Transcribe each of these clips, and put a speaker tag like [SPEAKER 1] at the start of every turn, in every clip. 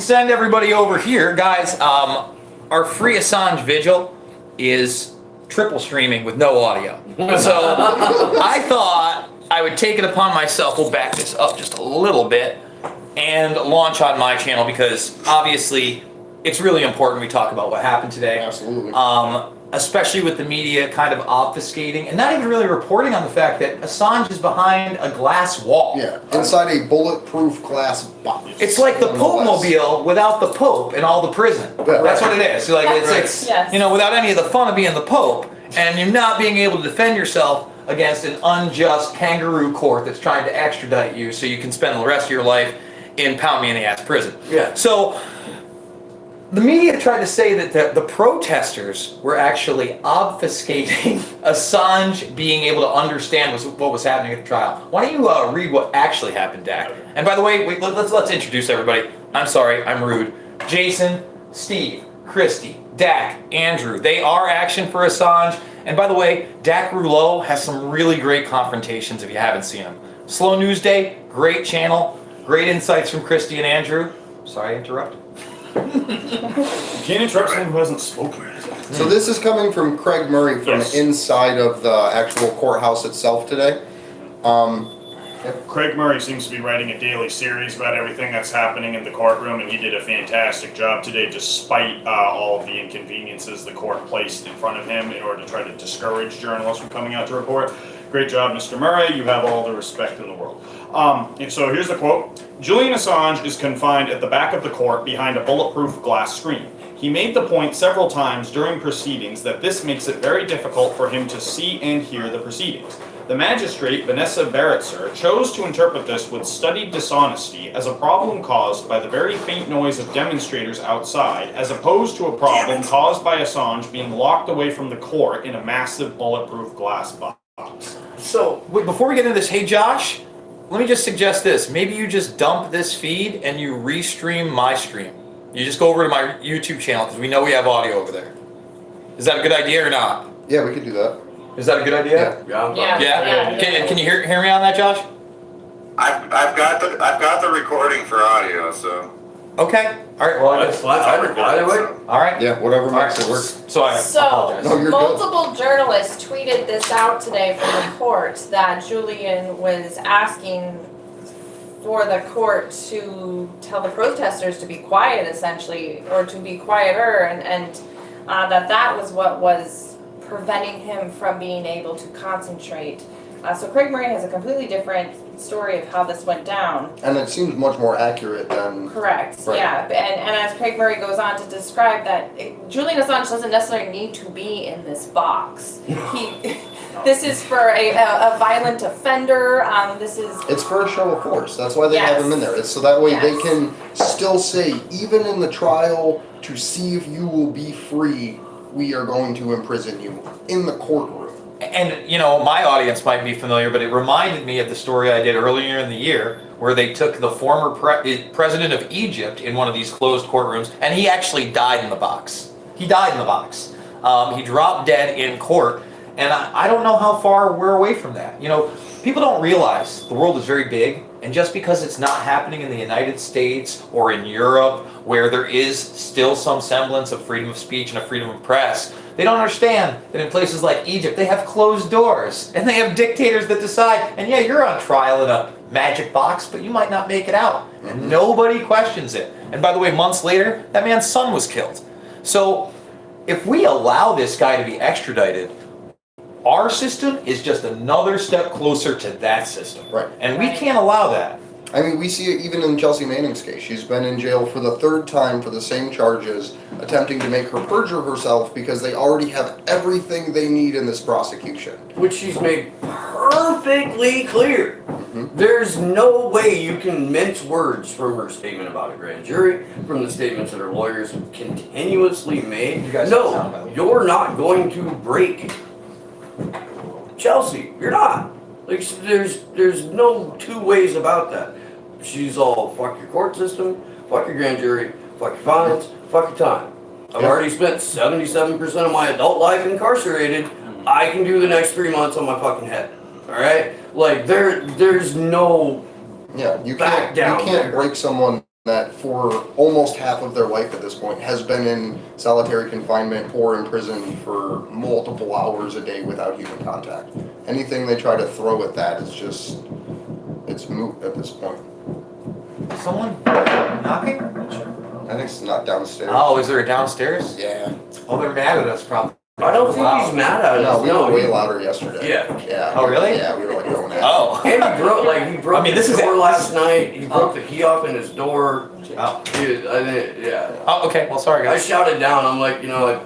[SPEAKER 1] send everybody over here. Guys, our free Assange Vigil is triple streaming with no audio. So I thought I would take it upon myself, we'll back this up just a little bit, and launch on my channel because obviously it's really important we talk about what happened today.
[SPEAKER 2] Absolutely.
[SPEAKER 1] Especially with the media kind of obfuscating and not even really reporting on the fact that Assange is behind a glass wall.
[SPEAKER 2] Yeah, inside a bulletproof glass box.
[SPEAKER 1] It's like the Pope Mobile without the Pope and all the prison.
[SPEAKER 2] Yeah,
[SPEAKER 1] That's what it is. Like it's
[SPEAKER 3] Yes.
[SPEAKER 1] you know, without any of the fun of being the Pope, and you're not being able to defend yourself against an unjust kangaroo court that's trying to extradite you so you can spend the rest of your life in pound me in the ass prison.
[SPEAKER 4] Yeah.
[SPEAKER 1] So the media tried to say that the protesters were actually obfuscating Assange being able to understand what was happening at the trial. Why don't you read what actually happened, Dak? And by the way, wait, let's introduce everybody. I'm sorry, I'm rude. Jason, Steve, Christy, Dak, Andrew, they are action for Assange. And by the way, Dak Rouleau has some really great confrontations if you haven't seen them. Slow News Day, great channel, great insights from Christy and Andrew. Sorry I interrupted.
[SPEAKER 5] You can't interrupt someone who hasn't spoken yet.
[SPEAKER 2] So this is coming from Craig Murray from inside of the actual courthouse itself today.
[SPEAKER 5] Craig Murray seems to be writing a daily series about everything that's happening in the courtroom, and he did a fantastic job today despite all of the inconveniences the court placed in front of him in order to try to discourage journalists from coming out to report. Great job, Mr. Murray. You have all the respect in the world. And so here's the quote. Julian Assange is confined at the back of the court behind a bulletproof glass screen. He made the point several times during proceedings that this makes it very difficult for him to see and hear the proceedings. The magistrate, Vanessa Baritzer, chose to interpret this with studied dishonesty as a problem caused by the very faint noise of demonstrators outside, as opposed to a problem caused by Assange being locked away from the court in a massive bulletproof glass box.
[SPEAKER 1] So, wait, before we get into this, hey Josh, let me just suggest this. Maybe you just dump this feed and you restream my stream. You just go over to my YouTube channel because we know we have audio over there. Is that a good idea or not?
[SPEAKER 2] Yeah, we could do that.
[SPEAKER 1] Is that a good idea?
[SPEAKER 3] Yeah.
[SPEAKER 1] Can you hear me on that, Josh?
[SPEAKER 6] I've got the recording for audio, so.
[SPEAKER 1] Okay. All right. Well, I guess.
[SPEAKER 4] Either way.
[SPEAKER 1] All right.
[SPEAKER 2] Yeah, whatever
[SPEAKER 1] All right.
[SPEAKER 2] makes it work.
[SPEAKER 1] So I apologize.
[SPEAKER 2] No, you're good.
[SPEAKER 3] Multiple journalists tweeted this out today from the court that Julian was asking for the court to tell the protesters to be quiet, essentially, or to be quieter, and that was what was preventing him from being able to concentrate. So Craig Murray has a completely different story of how this went down.
[SPEAKER 2] And it seems much more accurate than...
[SPEAKER 3] Correct,
[SPEAKER 2] Right.
[SPEAKER 3] yeah. And as Craig Murray goes on to describe that, Julian Assange doesn't necessarily need to be in this box. This is for a violent offender. This is...
[SPEAKER 2] It's for a show of force. That's why they have him in there. It's so that way they can still say, even in the trial, to see if you will be free, we are going to imprison you in the courtroom.
[SPEAKER 1] And, you know, my audience might be familiar, but it reminded me of the story I did earlier in the year where they took the former president of Egypt in one of these closed courtrooms, and he actually died in the box. He died in the box. He dropped dead in court, and I don't know how far we're away from that. You know, people don't realize the world is very big, and just because it's not happening in the United States or in Europe, where there is still some semblance of freedom of speech and a freedom of press, they don't understand that in places like Egypt, they have closed doors, and they have dictators that decide, and yeah, you're on trial in a magic box, but you might not make it out. And nobody questions it. And by the way, months later, that man's son was killed. So if we allow this guy to be extradited, our system is just another step closer to that system.
[SPEAKER 2] Right.
[SPEAKER 1] And we can't allow that.
[SPEAKER 2] I mean, we see it even in Chelsea Manning's case. She's been in jail for the third time for the same charges, attempting to make her perjure herself because they already have everything they need in this prosecution.
[SPEAKER 4] Which she's made perfectly clear. There's no way you can mince words from her statement about a grand jury, from the statements that her lawyers have continuously made.
[SPEAKER 1] You guys don't sound
[SPEAKER 4] No,
[SPEAKER 1] bad.
[SPEAKER 4] you're not going to break Chelsea. You're not. Like, there's no two ways about that. She's all, fuck your court system, fuck your grand jury, fuck your fines, fuck your time. I've already spent 77% of my adult life incarcerated. I can do the next 3 months on my fucking head. Alright? Like, there's no
[SPEAKER 2] Yeah, you
[SPEAKER 4] back
[SPEAKER 2] can't
[SPEAKER 4] down
[SPEAKER 2] break
[SPEAKER 4] there.
[SPEAKER 2] someone that for almost half of their life at this point has been in solitary confinement or in prison for multiple hours a day without human contact. Anything they try to throw at that is just, it's moot at this point.
[SPEAKER 1] Someone knocking?
[SPEAKER 2] I think it's not downstairs.
[SPEAKER 1] Oh, is there a downstairs?
[SPEAKER 2] Yeah.
[SPEAKER 1] Oh, they're mad at us probably.
[SPEAKER 4] I don't think he's mad at
[SPEAKER 2] No,
[SPEAKER 4] us.
[SPEAKER 2] we were way louder yesterday.
[SPEAKER 4] Yeah.
[SPEAKER 2] Yeah.
[SPEAKER 1] Oh, really?
[SPEAKER 2] Yeah, we were like going at it.
[SPEAKER 1] Oh.
[SPEAKER 4] And he broke
[SPEAKER 1] I mean,
[SPEAKER 4] his
[SPEAKER 1] this is
[SPEAKER 4] door
[SPEAKER 1] it.
[SPEAKER 4] last night. He broke the key off in his door.
[SPEAKER 1] Oh.
[SPEAKER 4] Yeah.
[SPEAKER 1] Oh, okay. Well, sorry
[SPEAKER 4] I
[SPEAKER 1] guys.
[SPEAKER 4] shouted down. I'm like, I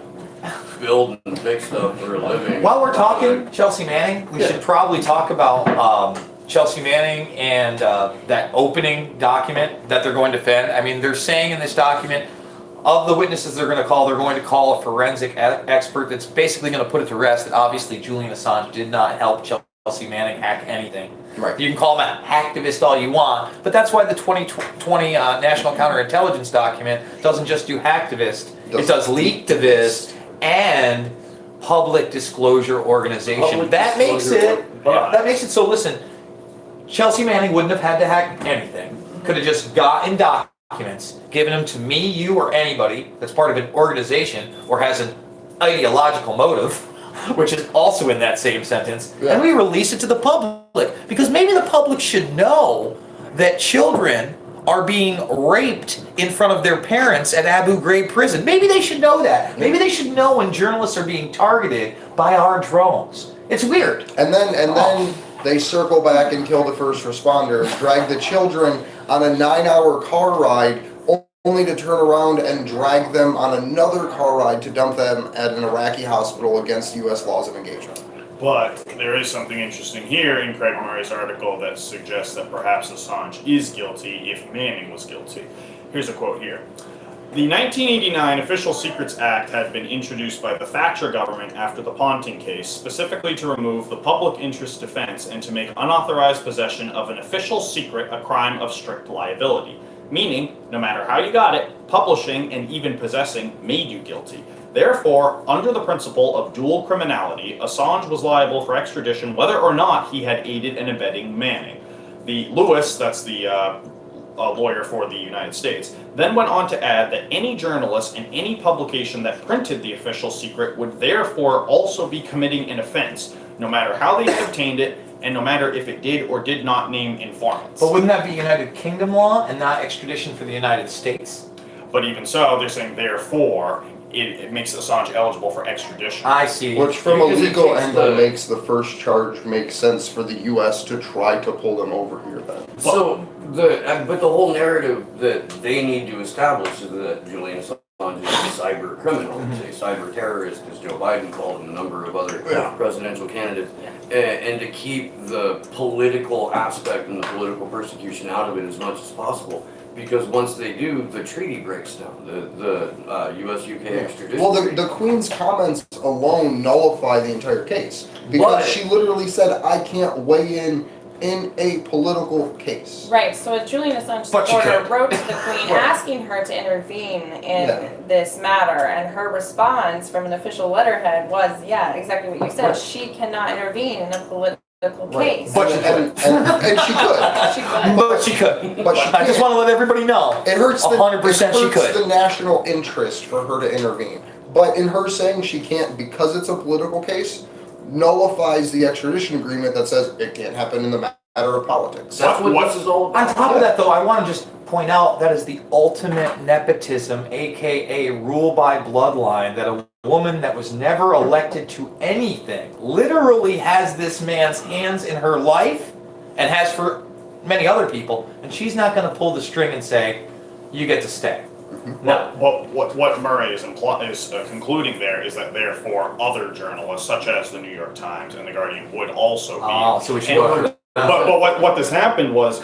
[SPEAKER 4] build and fix stuff for a living.
[SPEAKER 1] While we're talking Chelsea Manning, we should probably talk about Chelsea Manning and that opening document that they're going to defend. I mean, they're saying in this document, of the witnesses they're going to call a forensic expert that's basically going to put it to rest that obviously Julian Assange did not help Chelsea Manning hack anything.
[SPEAKER 2] Right.
[SPEAKER 1] You can call him a hacktivist all you want, but that's why the 2020 National Counterintelligence document doesn't just do hacktivist, it does leaktivist and public disclosure organization. That makes it so. Listen, Chelsea Manning wouldn't have had to hack anything. Could have just gotten documents, given them to me, you, or anybody that's part of an organization or has an ideological motive, which is also in that same sentence, and we release it to the public. Because maybe the public should know that children are being raped in front of their parents at Abu Ghraib prison. Maybe they should know that. Maybe they should know when journalists are being targeted by our drones. It's weird.
[SPEAKER 2] And then they circle back and kill the first responders, drag the children on a 9-hour car ride, only to turn around and drag them on another car ride to dump them at an Iraqi hospital against U.S. laws of engagement.
[SPEAKER 5] But there is something interesting here in Craig Murray's article that suggests that perhaps Assange is guilty if Manning was guilty. Here's a quote here. The 1989 Official Secrets Act had been introduced by the Thatcher government after the Ponting case, specifically to remove the public interest defense and to make unauthorized possession of an official secret a crime of strict liability. Meaning, no matter how you got it, publishing and even possessing made you guilty. Therefore, under the principle of dual criminality, Assange was liable for extradition whether or not he had aided and abetting Manning. The Lewis, that's the a lawyer for the United States, then went on to add that any journalist and any publication that printed the official secret would therefore also be committing an offense, no matter how they obtained it, and no matter if it did or did not name informants.
[SPEAKER 1] But wouldn't that be United Kingdom law and not extradition for the United States?
[SPEAKER 5] But even so, they're saying therefore, it makes Assange eligible for extradition.
[SPEAKER 1] I see.
[SPEAKER 2] Which from a
[SPEAKER 4] Because it
[SPEAKER 2] legal
[SPEAKER 4] takes
[SPEAKER 2] angle
[SPEAKER 4] the-
[SPEAKER 2] makes the first charge make sense for the U.S. to try to pull them over here then.
[SPEAKER 4] So but the whole narrative that they need to establish is that Julian Assange is a cyber criminal, he's a cyber terrorist, as Joe Biden called him, a number of other presidential candidates, and to keep the political aspect and the political persecution out of it as much as possible. Because once they do, the treaty breaks down, the U.S.-UK extradition.
[SPEAKER 2] Well,
[SPEAKER 4] treaty.
[SPEAKER 2] the Queen's comments alone nullify the entire case. Because
[SPEAKER 4] But-
[SPEAKER 2] she literally said, I can't weigh in a political case.
[SPEAKER 3] Right, so a Julian Assange
[SPEAKER 1] But she
[SPEAKER 3] supporter
[SPEAKER 1] could.
[SPEAKER 3] wrote to the Queen asking her to intervene in this matter, and her response from an official letterhead was, yeah, exactly what you said, she cannot intervene in a political case.
[SPEAKER 1] But she
[SPEAKER 2] and she could.
[SPEAKER 3] She could.
[SPEAKER 1] But she could.
[SPEAKER 2] But she
[SPEAKER 1] I just
[SPEAKER 2] can't.
[SPEAKER 1] want to let everybody know.
[SPEAKER 2] It hurts the,
[SPEAKER 1] 100% she
[SPEAKER 2] it hurts
[SPEAKER 1] could.
[SPEAKER 2] the national interest for her to intervene. But in her saying she can't because it's a political case, nullifies the extradition agreement that says it can't happen in the matter of politics.
[SPEAKER 4] That's what this is all about.
[SPEAKER 1] On top of that, though, I want to just point out that is the ultimate nepotism, aka rule by bloodline, that a woman that was never elected to anything literally has this man's hands in her life and has for many other people, and she's not going to pull the string and say, you get to stay. No.
[SPEAKER 5] Well, what Murray is concluding there is that therefore other journalists, such as the New York Times and the Guardian, would also be.
[SPEAKER 1] Oh, so we should
[SPEAKER 5] And-
[SPEAKER 1] go through.
[SPEAKER 5] But what this happened was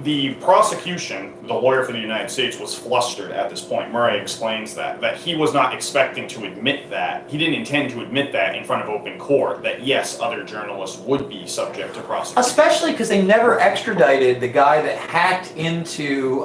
[SPEAKER 5] the prosecution, the lawyer for the United States, was flustered at this point. Murray explains that he was not expecting to admit that. He didn't intend to admit that in front of open court, that yes, other journalists would be subject to prosecution.
[SPEAKER 1] Especially because they never extradited the guy that hacked into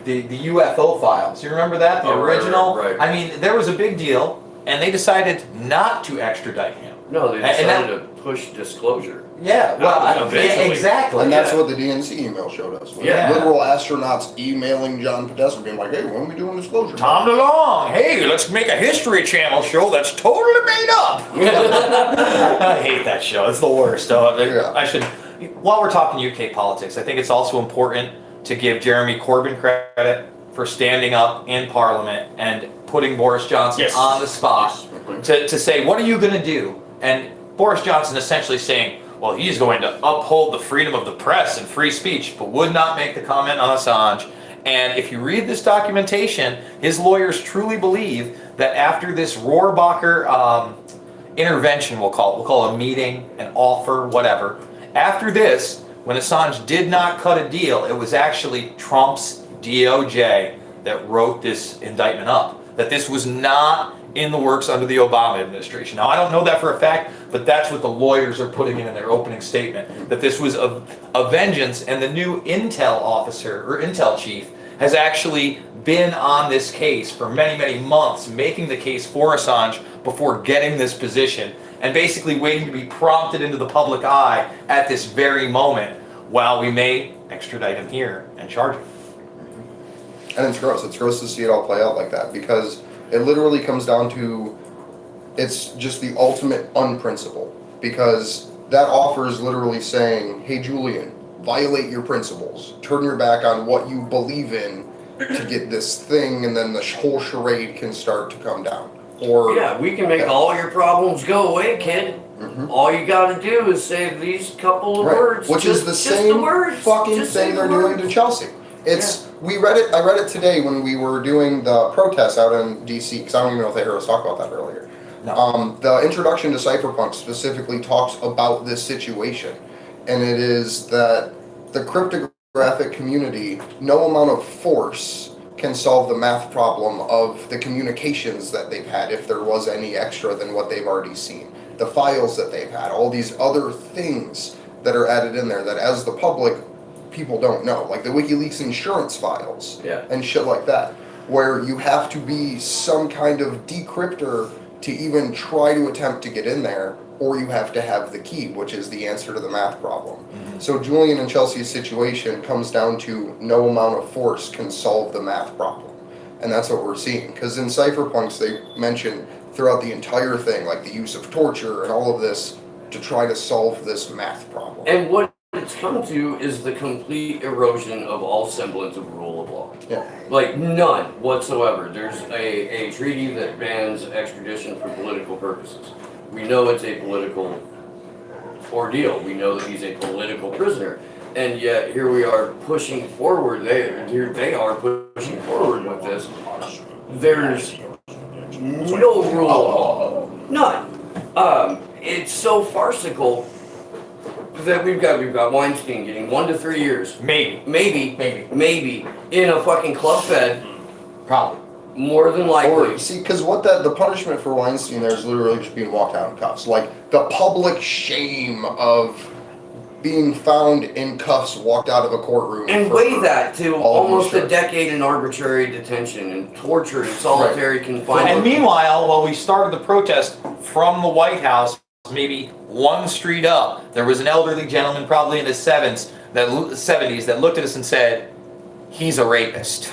[SPEAKER 1] the UFO files. You remember that? The
[SPEAKER 4] Oh, right,
[SPEAKER 1] original?
[SPEAKER 4] right.
[SPEAKER 1] I mean, there was a big deal, and they decided not to extradite him.
[SPEAKER 4] No, they
[SPEAKER 1] And that-
[SPEAKER 4] decided to push disclosure.
[SPEAKER 1] Yeah, well,
[SPEAKER 4] Eventually.
[SPEAKER 1] exactly.
[SPEAKER 2] And that's
[SPEAKER 4] Yeah.
[SPEAKER 2] what the DNC email showed us.
[SPEAKER 4] Yeah.
[SPEAKER 2] Literal astronauts emailing John Podesta being like, hey, when are we doing disclosure?
[SPEAKER 1] Tom DeLonge, hey, let's make a History Channel show that's totally made up. I hate that show. It's the worst.
[SPEAKER 2] Yeah.
[SPEAKER 1] I should. While we're talking UK politics, I think it's also important to give Jeremy Corbyn credit for standing up in Parliament and putting Boris Johnson
[SPEAKER 5] Yes.
[SPEAKER 1] on the spot to say, what are you going to do? And Boris Johnson essentially saying, well, he's going to uphold the freedom of the press and free speech, but would not make the comment on Assange. And if you read this documentation, his lawyers truly believe that after this Rohrbacher intervention, we'll call it a meeting, an offer, whatever. After this, when Assange did not cut a deal, it was actually Trump's DOJ that wrote this indictment up. That this was not in the works under the Obama administration. Now, I don't know that for a fact, but that's what the lawyers are putting in their opening statement, that this was a vengeance, and the new intel officer, or intel chief, has actually been on this case for many, many months, making the case for Assange before getting this position, and basically waiting to be prompted into the public eye at this very moment, while we may extradite him here and charge him.
[SPEAKER 2] And it's gross. It's gross to see it all play out like that because it literally comes down to it's just the ultimate unprinciple. Because that offer is literally saying, hey, Julian, violate your principles, turn your back on what you believe in to get this thing, and then the whole charade can start to come down. Or
[SPEAKER 4] Yeah, we can make all your problems go away, kid.
[SPEAKER 2] Mhm.
[SPEAKER 4] All you gotta do is say these couple of
[SPEAKER 2] Right.
[SPEAKER 4] words.
[SPEAKER 2] Which
[SPEAKER 4] just,
[SPEAKER 2] is the
[SPEAKER 4] just
[SPEAKER 2] same
[SPEAKER 4] the words.
[SPEAKER 2] fucking
[SPEAKER 4] Just say
[SPEAKER 2] thing
[SPEAKER 4] the
[SPEAKER 2] they're doing
[SPEAKER 4] words.
[SPEAKER 2] to Chelsea. It's I read it today when we were doing the protests out in DC because I don't even know if they heard us talk about that earlier.
[SPEAKER 1] No.
[SPEAKER 2] The introduction to cypherpunk specifically talks about this situation, and it is that the cryptographic community, no amount of force can solve the math problem of the communications that they've had if there was any extra than what they've already seen. The files that they've had, all these other things that are added in there that as the public, people don't know. Like the WikiLeaks insurance files
[SPEAKER 4] Yeah.
[SPEAKER 2] and shit like that, where you have to be some kind of decryptor to even try to attempt to get in there, or you have to have the key, which is the answer to the math problem. So Julian and Chelsea's situation comes down to no amount of force can solve the math problem. And that's what we're seeing. Because in cypherpunks, they mention throughout the entire thing, like the use of torture and all of this to try to solve this math problem.
[SPEAKER 4] And what it's come to is the complete erosion of all semblance of rule of law.
[SPEAKER 2] Yeah.
[SPEAKER 4] Like none whatsoever. There's a treaty that bans extradition for political purposes. We know it's a political ordeal. We know that he's a political prisoner. And yet here we are pushing forward. They are pushing forward with this. There's no rule of law. None. It's so farcical that we've got Weinstein getting 1 to 3 years. Maybe in a fucking club bed.
[SPEAKER 1] Probably.
[SPEAKER 4] More than likely.
[SPEAKER 2] Or see, because the punishment for Weinstein there is literally just being walked out in cuffs. Like the public shame of being found in cuffs, walked out of a courtroom.
[SPEAKER 4] And weigh that to
[SPEAKER 2] all of these
[SPEAKER 4] almost a
[SPEAKER 2] charges.
[SPEAKER 4] decade in arbitrary detention and torture and solitary
[SPEAKER 1] And
[SPEAKER 4] confinement.
[SPEAKER 1] meanwhile, while we started the protest from the White House, maybe one street up, there was an elderly gentleman, probably in his 70s, that looked at us and said, "He's a rapist."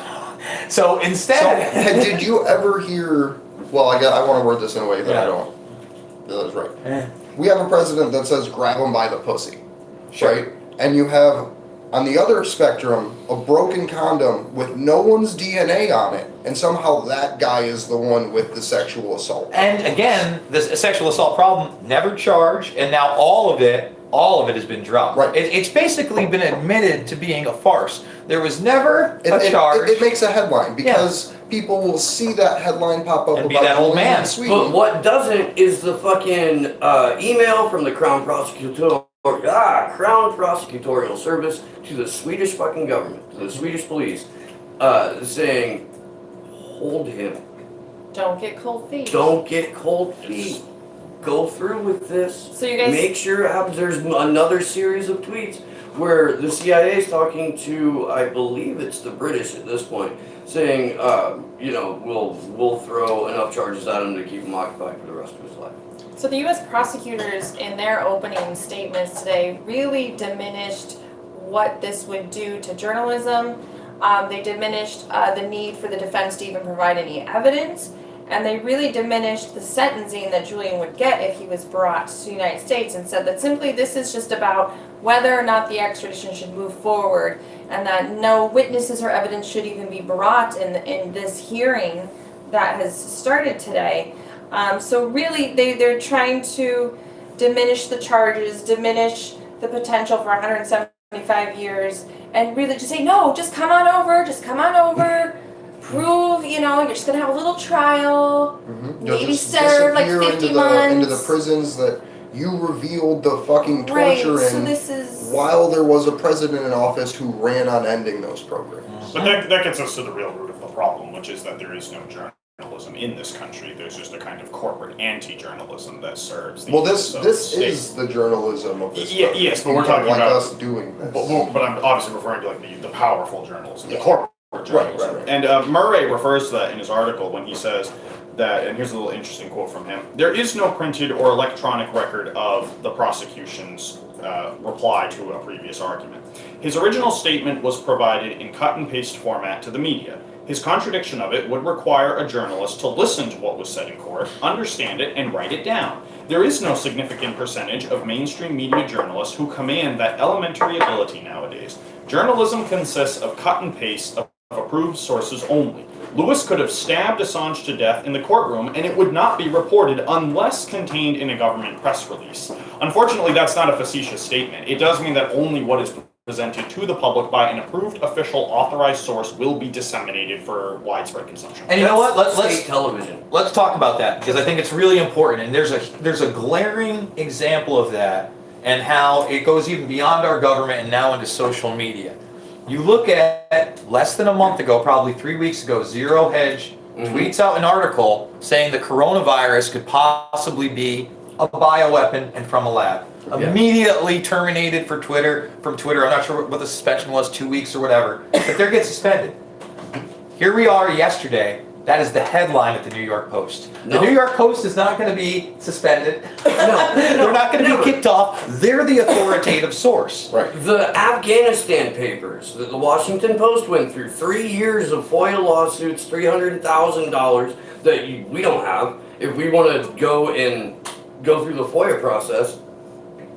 [SPEAKER 1] So instead,
[SPEAKER 2] So, did you ever hear? Well, I want to word this in a way that I
[SPEAKER 1] Yeah.
[SPEAKER 2] don't. That is right.
[SPEAKER 1] Eh.
[SPEAKER 2] We have a president that says grab him by the pussy,
[SPEAKER 1] Sure.
[SPEAKER 2] right? And you have on the other spectrum a broken condom with no one's DNA on it, and somehow that guy is the one with the sexual assault.
[SPEAKER 1] and again, this sexual assault problem never charged, and now all of it has been dropped.
[SPEAKER 2] Right.
[SPEAKER 1] It's basically been admitted to being a farce. There was never a
[SPEAKER 2] It,
[SPEAKER 1] charge.
[SPEAKER 2] it makes a headline because people will see that headline pop up
[SPEAKER 1] And be
[SPEAKER 2] about
[SPEAKER 1] that old
[SPEAKER 2] Julian
[SPEAKER 1] man.
[SPEAKER 2] in Sweden.
[SPEAKER 4] But what doesn't is the fucking email from the Crown Prosecutorial Service to the Swedish fucking government, to the Swedish police, saying, hold him.
[SPEAKER 3] Don't get cold feet.
[SPEAKER 4] Don't get cold feet. Go through with this.
[SPEAKER 3] So you guys-
[SPEAKER 4] make sure it happens. There's another series of tweets where the CIA is talking to, I believe it's the British at this point, saying, we'll throw enough charges at him to keep him occupied for the rest of his life.
[SPEAKER 3] So the U.S. prosecutors, in their opening statements today, really diminished what this would do to journalism. They diminished the need for the defense to even provide any evidence, and they really diminished the sentencing that Julian would get if he was brought to the United States, and said that simply this is just about whether or not the extradition should move forward, and that no witnesses or evidence should even be brought in this hearing that has started today. So really, they're trying to diminish the charges, diminish the potential for 175 years, and really just say, no, just come on over, prove, you're just gonna have a little trial,
[SPEAKER 2] You'll
[SPEAKER 3] maybe
[SPEAKER 2] just
[SPEAKER 3] serve like
[SPEAKER 2] disappear
[SPEAKER 3] 50
[SPEAKER 2] into
[SPEAKER 3] months.
[SPEAKER 2] into the prisons that you revealed the fucking
[SPEAKER 3] Right,
[SPEAKER 2] torture
[SPEAKER 3] so
[SPEAKER 2] in
[SPEAKER 3] this is...
[SPEAKER 2] while there was a president in office who ran on ending those programs.
[SPEAKER 5] But that gets us to the real root of the problem, which is that there is no journalism in this country. There's just a kind of corporate anti-journalism that serves the
[SPEAKER 2] Well,
[SPEAKER 5] interests
[SPEAKER 2] this
[SPEAKER 5] of the
[SPEAKER 2] this
[SPEAKER 5] state.
[SPEAKER 2] is the journalism of this
[SPEAKER 5] Yeah,
[SPEAKER 2] country.
[SPEAKER 5] yes, but we're
[SPEAKER 2] People
[SPEAKER 5] talking
[SPEAKER 2] like
[SPEAKER 5] about-
[SPEAKER 2] us doing this.
[SPEAKER 5] But I'm obviously referring to like the powerful journalism, the
[SPEAKER 2] Yeah.
[SPEAKER 5] corporate journalism.
[SPEAKER 2] right.
[SPEAKER 5] And Murray refers to that in his article when he says that, and here's a little interesting quote from him, there is no printed or electronic record of the prosecution's reply to a previous argument. His original statement was provided in cut and paste format to the media. His contradiction of it would require a journalist to listen to what was said in court, understand it, and write it down. There is no significant percentage of mainstream media journalists who command that elementary ability nowadays. Journalism consists of cut and paste of approved sources only. Lewis could have stabbed Assange to death in the courtroom and it would not be reported unless contained in a government press release. Unfortunately, that's not a facetious statement. It does mean that only what is presented to the public by an approved official authorized source will be disseminated for widespread consumption.
[SPEAKER 1] And you know what?
[SPEAKER 4] State television.
[SPEAKER 1] Let's talk about that because I think it's really important. And there's a glaring example of that and how it goes even beyond our government and now into social media. You look at less than a month ago, probably 3 weeks ago, Zero Hedge tweets out an article saying the coronavirus could possibly be a bioweapon and from a lab.
[SPEAKER 4] Yeah.
[SPEAKER 1] Immediately terminated from Twitter. I'm not sure what the suspension was, 2 weeks or whatever, but they're getting suspended. Here we are yesterday. That is the headline at the New York Post.
[SPEAKER 4] No.
[SPEAKER 1] The New York Post is not going to be suspended.
[SPEAKER 4] No,
[SPEAKER 1] They're not going to
[SPEAKER 4] never.
[SPEAKER 1] be kicked off. They're the authoritative source.
[SPEAKER 2] Right.
[SPEAKER 4] The Afghanistan papers that the Washington Post went through, 3 years of FOIA lawsuits, $300,000 that we don't have. If we want to go through the FOIA process,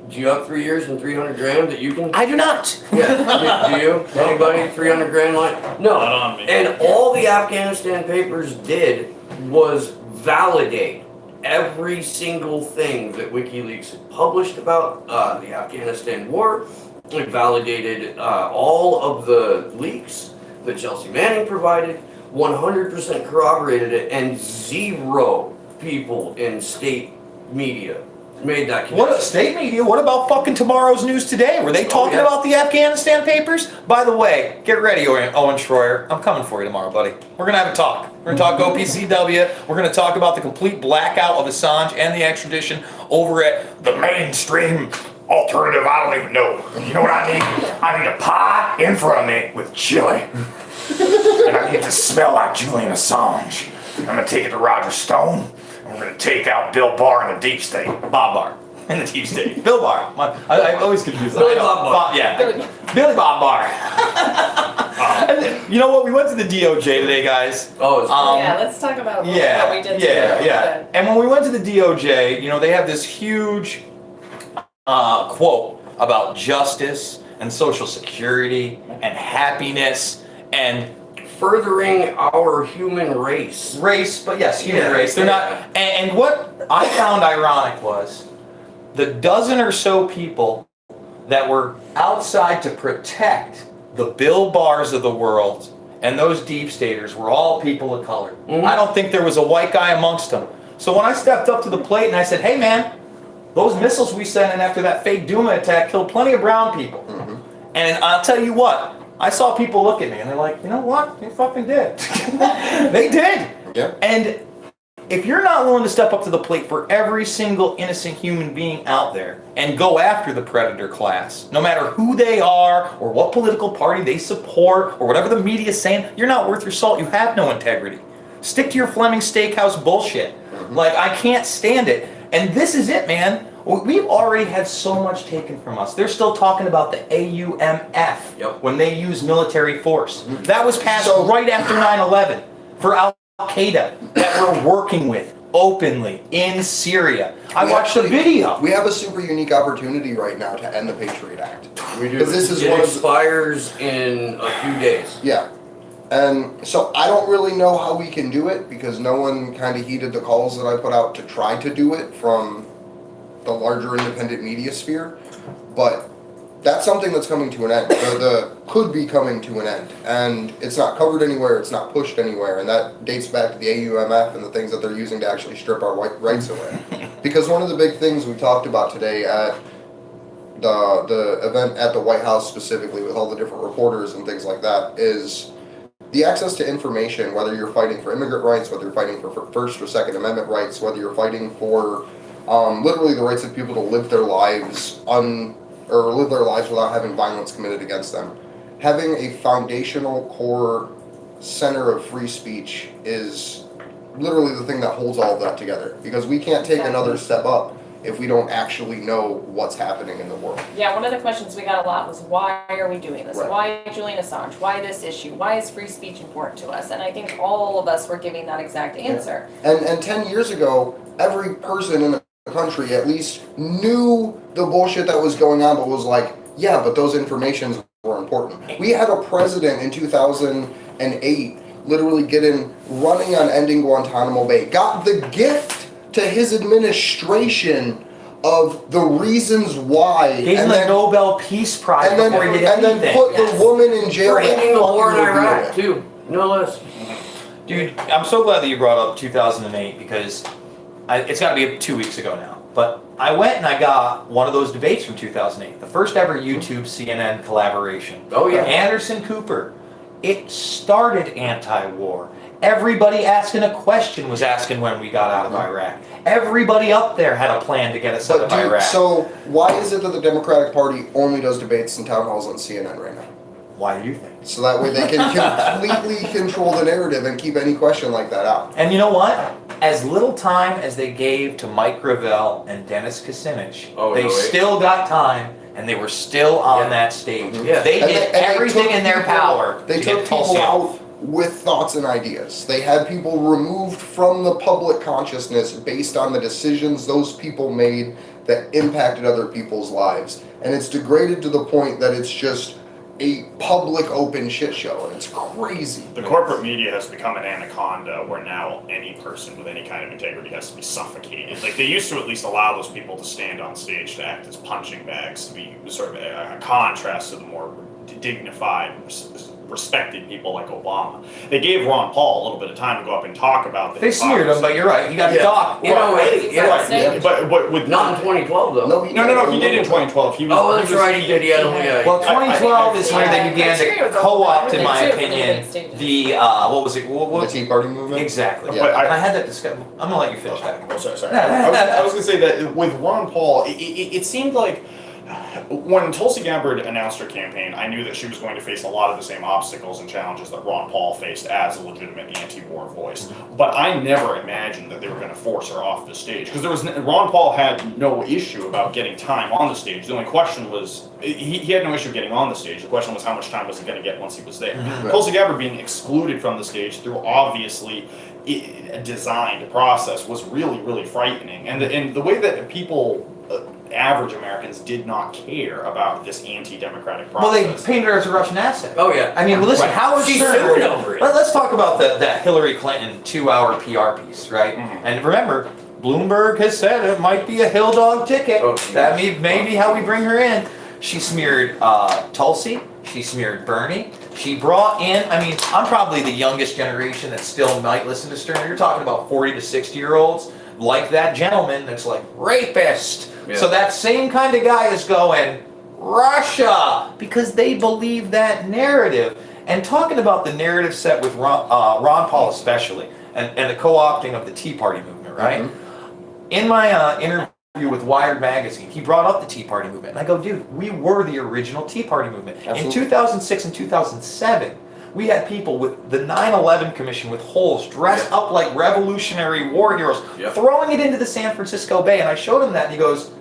[SPEAKER 4] do you have 3 years and 300 grand that you can?
[SPEAKER 1] I do not.
[SPEAKER 4] Yeah. Do you? Anybody? 300 grand line? No.
[SPEAKER 5] Not on me.
[SPEAKER 4] And all the Afghanistan papers did was validate every single thing that WikiLeaks had published about the Afghanistan war. It validated all of the leaks that Chelsea Manning provided, 100% corroborated it, and zero people in state media made that connection.
[SPEAKER 1] What state media? What about fucking Tomorrow's News Today? Were they talking
[SPEAKER 4] yeah.
[SPEAKER 1] about the Afghanistan papers? By the way, get ready, Owen Schroyer. I'm coming for you tomorrow, buddy. We're gonna have a talk. We're gonna talk OPCW. We're gonna talk about the complete blackout of Assange and the extradition over at the mainstream alternative. I don't even know. You know what I need? I need a pie in front of me with chili, and I need to smell like Julian Assange. I'm gonna take it to Roger Stone. We're going to take out Bill Barr in the deep state. Bob Barr in the deep state. Bill Barr. I always confuse that.
[SPEAKER 4] Billy Bob Barr.
[SPEAKER 1] Yeah. Billy Bob Barr. And then, you know what? We went to the DOJ today, guys.
[SPEAKER 4] Oh, it's
[SPEAKER 3] Yeah, let's talk about what we did today.
[SPEAKER 1] Yeah. And when we went to the DOJ, they have this huge quote about justice and social security and happiness and
[SPEAKER 4] furthering our human race.
[SPEAKER 1] race, but yes, human
[SPEAKER 4] Yeah,
[SPEAKER 1] race. They're
[SPEAKER 4] yeah.
[SPEAKER 1] not. And what I found ironic was the dozen or so people that were outside to protect the Bill Barrs of the world and those deep staters were all people of color.
[SPEAKER 4] Mhm.
[SPEAKER 1] I don't think there was a white guy amongst them. So when I stepped up to the plate and I said, "Hey, man, those missiles we sent in after that fake Duma attack killed plenty of brown people," and I'll tell you what. I saw people look at me and they're like, "You know what? They fucking did." They did.
[SPEAKER 2] Yeah.
[SPEAKER 1] And if you're not willing to step up to the plate for every single innocent human being out there and go after the predator class, no matter who they are or what political party they support or whatever the media is saying, you're not worth your salt. You have no integrity. Stick to your Fleming Steakhouse bullshit. Like, I can't stand it. And this is it, man. We've already had so much taken from us. They're still talking about the AUMF when they use military force. That was passed right after 9/11 for Al-Qaeda that we're working with openly in Syria. I watched the video.
[SPEAKER 2] We have a super unique opportunity right now to end the Patriot Act.
[SPEAKER 4] We do.
[SPEAKER 2] Because this is
[SPEAKER 4] it
[SPEAKER 2] one of
[SPEAKER 4] expires in a few days.
[SPEAKER 2] Yeah. And so I don't really know how we can do it because no one kind of heeded the calls that I put out to try to do it from the larger independent media sphere. But that's something that's coming to an end, or could be coming to an end. And it's not covered anywhere, it's not pushed anywhere, and that dates back to the AUMF and the things that they're using to actually strip our rights away. Because one of the big things we talked about today at the event at the White House specifically with all the different reporters and things like that is the access to information, whether you're fighting for immigrant rights, whether you're fighting for First or Second Amendment rights, whether you're fighting for literally the rights of people to live their lives without having violence committed against them. Having a foundational core center of free speech is literally the thing that holds all of that together. Because we can't take another step up if we don't actually know what's happening in the world.
[SPEAKER 3] Yeah, one of the questions we got a lot was, why are we doing this?
[SPEAKER 2] Right.
[SPEAKER 3] Why Julian Assange? Why this issue? Why is free speech important to us? And I think all of us were giving that exact answer.
[SPEAKER 2] And 10 years ago, every person in the country at least knew the bullshit that was going on, but was like, yeah, but those informations were important. We had a president in 2008 literally running on ending Guantanamo Bay, got the gift to his administration of the reasons why,
[SPEAKER 1] Gave him a Nobel Peace Prize
[SPEAKER 2] and then,
[SPEAKER 1] before he did
[SPEAKER 2] and
[SPEAKER 1] anything.
[SPEAKER 2] then put the woman in jail.
[SPEAKER 4] For ending the war in
[SPEAKER 2] fucking
[SPEAKER 4] Iraq,
[SPEAKER 2] revealed it.
[SPEAKER 4] too. No less.
[SPEAKER 1] Dude, I'm so glad that you brought up 2008 because it's got to be 2 weeks ago now. But I went and I got one of those debates from 2008, the first ever YouTube CNN collaboration.
[SPEAKER 4] Oh, yeah.
[SPEAKER 1] Anderson Cooper. It started anti-war. Everybody asking a question was asking when we got out of Iraq. Everybody up there had a plan to get us out of
[SPEAKER 2] But dude,
[SPEAKER 1] Iraq.
[SPEAKER 2] so why is it that the Democratic Party only does debates and town halls on CNN right now?
[SPEAKER 1] Why do you think?
[SPEAKER 2] So that way they can completely control the narrative and keep any question like that out.
[SPEAKER 1] And you know what? As little time as they gave to Mike Gravel and Dennis Kucinich, they still got time and they were still on that stage.
[SPEAKER 4] Yeah.
[SPEAKER 1] They
[SPEAKER 2] And
[SPEAKER 1] did
[SPEAKER 2] they
[SPEAKER 1] everything
[SPEAKER 2] took
[SPEAKER 1] in their
[SPEAKER 2] people-
[SPEAKER 1] power
[SPEAKER 2] They
[SPEAKER 1] to
[SPEAKER 2] took
[SPEAKER 1] get
[SPEAKER 2] people
[SPEAKER 1] Tulsi off.
[SPEAKER 2] out with thoughts and ideas. They had people removed from the public consciousness based on the decisions those people made that impacted other people's lives. And it's degraded to the point that it's just a public open shit show, and it's crazy.
[SPEAKER 5] The corporate media has become an anaconda where now any person with any kind of integrity has to be suffocated. Like, they used to at least allow those people to stand on stage to act as punching bags, to be sort of a contrast to the more dignified, respected people like Obama. They gave Ron Paul a little bit of time to go up and talk about the
[SPEAKER 1] They smeared him, but you're right. You got to talk.
[SPEAKER 5] But with
[SPEAKER 4] Not in 2012, though.
[SPEAKER 5] no, he did in 2012. He was,
[SPEAKER 4] Oh, that's right, he did. He had a
[SPEAKER 1] Well, 2012 is when they began to co-opt, in my
[SPEAKER 3] Yeah.
[SPEAKER 1] opinion, the what was it? What
[SPEAKER 2] The Tea Party movement?
[SPEAKER 1] Exactly.
[SPEAKER 2] Yeah.
[SPEAKER 5] But
[SPEAKER 1] I had that discussion. I'm gonna let you finish that.
[SPEAKER 5] Oh, sorry. I was going to say that with Ron Paul, it seemed like when Tulsi Gabbard announced her campaign, I knew that she was going to face a lot of the same obstacles and challenges that Ron Paul faced as a legitimate anti-war voice. But I never imagined that they were going to force her off the stage, because Ron Paul had no issue about getting time on the stage. The only question was he had no issue getting on the stage. The question was how much time was he going to get once he was there.
[SPEAKER 2] Right.
[SPEAKER 5] Tulsi Gabbard being excluded from the stage through obviously a designed process was really, really frightening. And the way that people, average Americans, did not care about this anti-democratic
[SPEAKER 1] Well, they
[SPEAKER 5] process.
[SPEAKER 1] painted her as a Russian asset.
[SPEAKER 4] Oh, yeah.
[SPEAKER 1] I mean, listen,
[SPEAKER 5] Right.
[SPEAKER 1] Howard
[SPEAKER 4] She's
[SPEAKER 1] Stern.
[SPEAKER 4] suing over it.
[SPEAKER 1] Let's talk about that Hillary Clinton 2-hour PR piece, right?
[SPEAKER 5] Mhm.
[SPEAKER 1] And remember, Bloomberg has said it might be a hill dog ticket.
[SPEAKER 4] Oh,
[SPEAKER 1] That may be how we bring her in. She smeared Tulsi. She smeared Bernie. She brought in, I mean, I'm probably the youngest generation that still might listen to Stern. You're talking about 40 to 60-year-olds, like that gentleman that's like, rapist.
[SPEAKER 4] Yeah.
[SPEAKER 1] So that same kind of guy is going, Russia, because they believe that narrative. And talking about the narrative set with Ron Paul especially, and the co-opting of the Tea Party movement, right? In my interview with Wired Magazine, he brought up the Tea Party movement. And I go, dude, we were the original Tea Party movement.
[SPEAKER 2] Absolutely.
[SPEAKER 1] In 2006 and 2007, We had people with the 9/11 Commission with holes dressed up like Revolutionary War heroes,
[SPEAKER 4] Yep.
[SPEAKER 1] throwing it into the San Francisco Bay. And I showed him that, and he goes,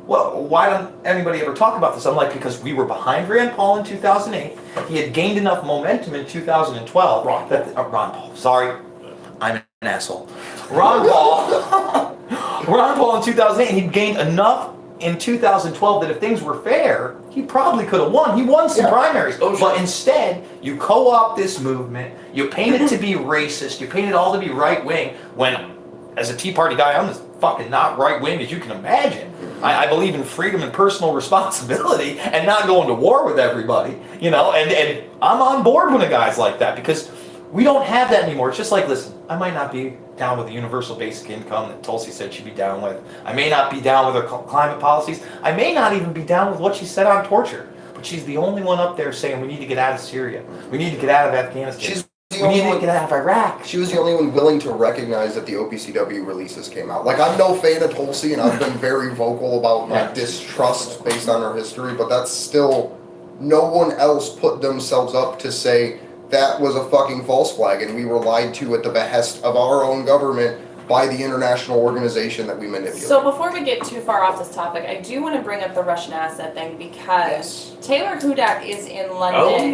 [SPEAKER 1] well, why don't anybody ever talk about this? I'm like, because we were behind Rand Paul in 2008. He had gained enough momentum in 2012.
[SPEAKER 5] Ron
[SPEAKER 1] Ron Paul, sorry. I'm an asshole. Ron Paul, Ron Paul in 2008, he'd gained enough in 2012 that if things were fair, he probably could have won. He won some primaries.
[SPEAKER 4] Oh, sure.
[SPEAKER 1] But instead, you co-opt this movement, you paint it to be racist, you paint it all to be right-wing, when, as a Tea Party guy, I'm as fucking not right-wing as you can imagine. I believe in freedom and personal responsibility and not going to war with everybody, you know, and I'm on board with a guy's like that because we don't have that anymore. It's just like, listen, I might not be down with the universal basic income that Tulsi said she'd be down with. I may not be down with her climate policies. I may not even be down with what she said on torture. But she's the only one up there saying we need to get out of Syria. We need to get out of Afghanistan. We need to get out of Iraq.
[SPEAKER 2] She was the only one willing to recognize that the OPCW releases came out. Like, I'm no fan of Tulsi, and I've been very vocal about my distrust based on her history, but that's still, no one else put themselves up to say that was a fucking false flag, and we were lied to at the behest of our own government by the international organization that we manipulate.
[SPEAKER 3] So before we get too far off this topic, I do want to bring up the Russian asset thing because Taylor Hudak is in London.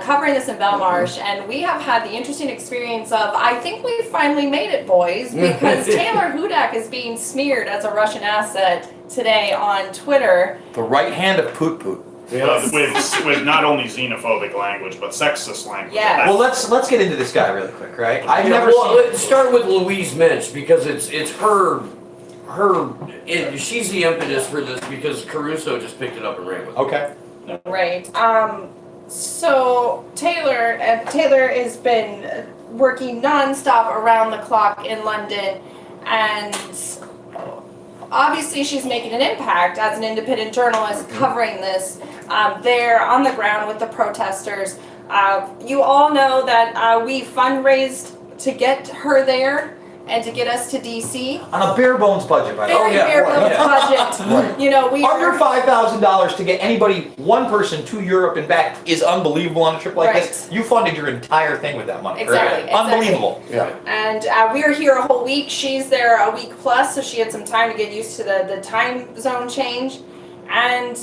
[SPEAKER 3] Covering this in Belmarsh, and we have had the interesting experience of, I think we finally made it, boys, because Taylor Hudak is being smeared as a Russian asset today on Twitter.
[SPEAKER 1] The right hand of Poot Poot.
[SPEAKER 5] with not only xenophobic language but sexist language.
[SPEAKER 3] Yes.
[SPEAKER 1] Well, let's get into this guy really quick, right? I've never
[SPEAKER 4] well,
[SPEAKER 1] seen.
[SPEAKER 4] let's start with Louise Mensch because it's she's the impetus for this because Caruso just picked it up and ran with it.
[SPEAKER 1] Okay.
[SPEAKER 3] Right. So Taylor has been working nonstop around the clock in London, and obviously she's making an impact as an independent journalist covering this. There on the ground with the protesters. You all know that we fundraised to get her there and to get us to DC.
[SPEAKER 1] On a bare bones budget, by the way.
[SPEAKER 3] Very bare bones budget.
[SPEAKER 2] Right.
[SPEAKER 3] You know, we
[SPEAKER 1] Under
[SPEAKER 3] are
[SPEAKER 1] $5,000 to get anybody, one person, to Europe and back is unbelievable on a trip like this. You funded your entire thing with that money.
[SPEAKER 3] Exactly,
[SPEAKER 1] Right? Unbelievable.
[SPEAKER 2] Yeah.
[SPEAKER 3] And we were here a whole week. She's there a week plus, so she had some time to get used to the time zone change. And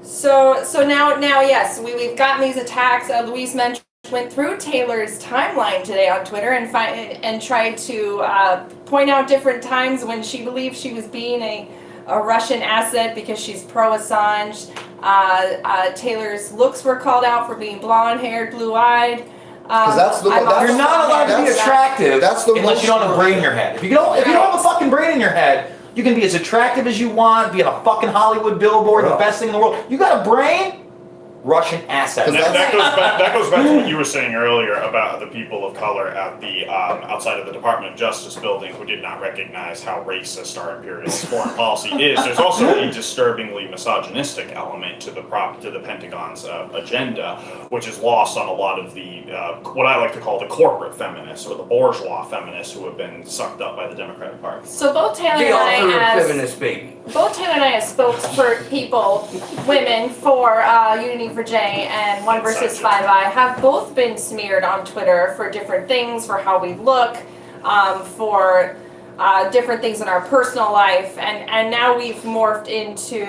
[SPEAKER 3] so now yes, we've gotten these attacks. Louise Mensch went through Taylor's timeline today on Twitter and tried to point out different times when she believed she was being a Russian asset because she's pro-Assange. Taylor's looks were called out for being blonde-haired, blue-eyed.
[SPEAKER 2] That's the-
[SPEAKER 1] You're not allowed to be
[SPEAKER 2] That's-
[SPEAKER 1] attractive
[SPEAKER 2] that's the
[SPEAKER 1] unless you don't have a brain in your head. If you don't have a fucking brain in your head, you can be as attractive as you want, be on a fucking Hollywood billboard, the best thing in the world. You got a brain? Russian asset.
[SPEAKER 5] And that goes back to what you were saying earlier about the people of color at the outside of the Department of Justice building who did not recognize how racist our imperialist foreign policy is. There's also a disturbingly misogynistic element to the Pentagon's agenda, which is lost on a lot of the what I like to call the corporate feminists or the bourgeois feminists who have been sucked up by the Democratic Party.
[SPEAKER 3] So both Taylor
[SPEAKER 4] The
[SPEAKER 3] and I
[SPEAKER 4] author of
[SPEAKER 3] as
[SPEAKER 4] Feminist Baby.
[SPEAKER 3] both Taylor and I as spokespeople, women for Unity for J and One versus 5i have both been smeared on Twitter for different things, for how we look, for different things in our personal life, and now we've morphed into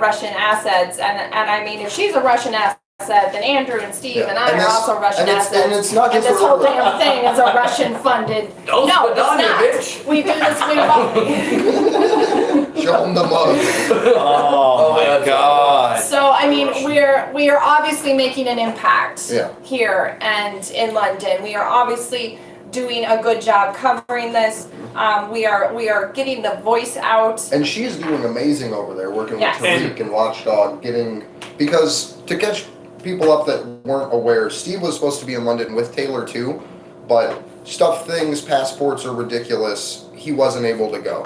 [SPEAKER 3] Russian assets. And I mean, if she's a Russian asset, then Andrew and Steve and I are also Russian assets.
[SPEAKER 2] And it's not
[SPEAKER 3] And
[SPEAKER 2] just
[SPEAKER 3] this whole damn thing is a Russian-funded.
[SPEAKER 4] Don't
[SPEAKER 3] No,
[SPEAKER 4] put
[SPEAKER 3] it's
[SPEAKER 4] on it,
[SPEAKER 3] not.
[SPEAKER 4] bitch.
[SPEAKER 3] We do this.
[SPEAKER 2] Show them the mug.
[SPEAKER 1] Oh my
[SPEAKER 4] that's-
[SPEAKER 1] God.
[SPEAKER 3] So I mean, we are obviously making an impact
[SPEAKER 2] Yeah.
[SPEAKER 3] here and in London. We are obviously doing a good job covering this. We are getting the voice out.
[SPEAKER 2] And she's doing amazing over there, working
[SPEAKER 3] Yes.
[SPEAKER 2] with Tariq and Watchdog, because to catch people up that weren't aware, Steve was supposed to be in London with Taylor too, but things, passports are ridiculous. He wasn't able to go.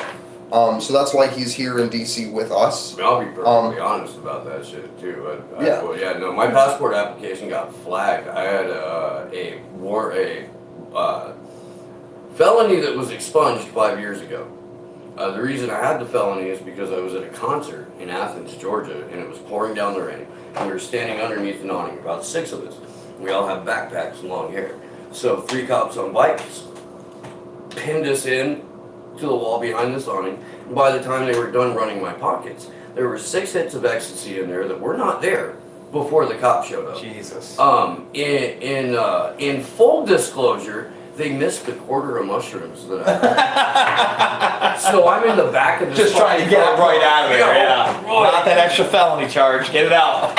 [SPEAKER 2] So that's why he's here in DC with us.
[SPEAKER 4] I'll be perfectly honest about that shit too. My passport application got flagged. I had a felony that was expunged 5 years ago. The reason I had the felony is because I was at a concert in Athens, Georgia, and it was pouring down the rain. And we were standing underneath an awning, about 6 of us. We all have backpacks and long hair. So 3 cops on bikes pinned us in to the wall behind the awning. And by the time they were done running my pockets, there were 6 hits of ecstasy in there that were not there before the cops showed up.
[SPEAKER 1] Jesus.
[SPEAKER 4] In full disclosure, they missed the quarter of mushrooms that I had. So I'm in the back of this.
[SPEAKER 1] Just trying to get it right out of there, yeah.
[SPEAKER 4] Right.
[SPEAKER 1] Not that extra felony charge, get it out.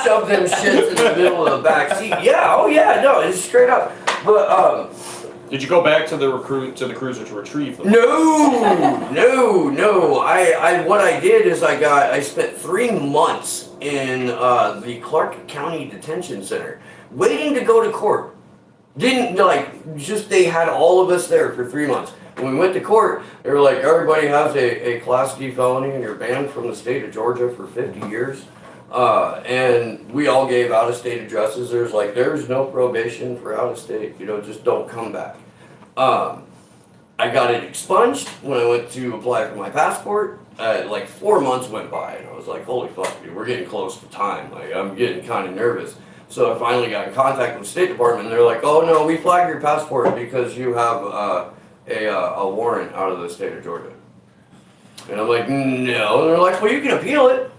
[SPEAKER 4] Shove them shits in the middle of the back seat. Yeah, oh yeah, no, it's straight up. But
[SPEAKER 5] Did you go back to the cruiser to retrieve them?
[SPEAKER 4] No. I what I did is I spent 3 months in the Clark County Detention Center waiting to go to court. They had all of us there for 3 months. When we went to court, they were like, everybody has a Class D felony and you're banned from the state of Georgia for 50 years. And we all gave out-of-state addresses. There's no probation for out-of-state, just don't come back. I got it expunged when I went to apply for my passport. 4 months went by and I was like, holy fuck, dude, we're getting close to time. I'm getting kind of nervous. So I finally got in contact with the State Department and they're like, oh no, we flagged your passport because you have a warrant out of the state of Georgia. And I'm like, no. And they're like, well, you can appeal it.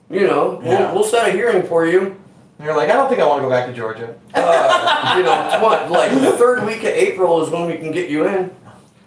[SPEAKER 4] We'll set a hearing for you.
[SPEAKER 1] And you're like, I don't think I want to go back to Georgia.
[SPEAKER 4] The 3rd week of April is when we can get you in.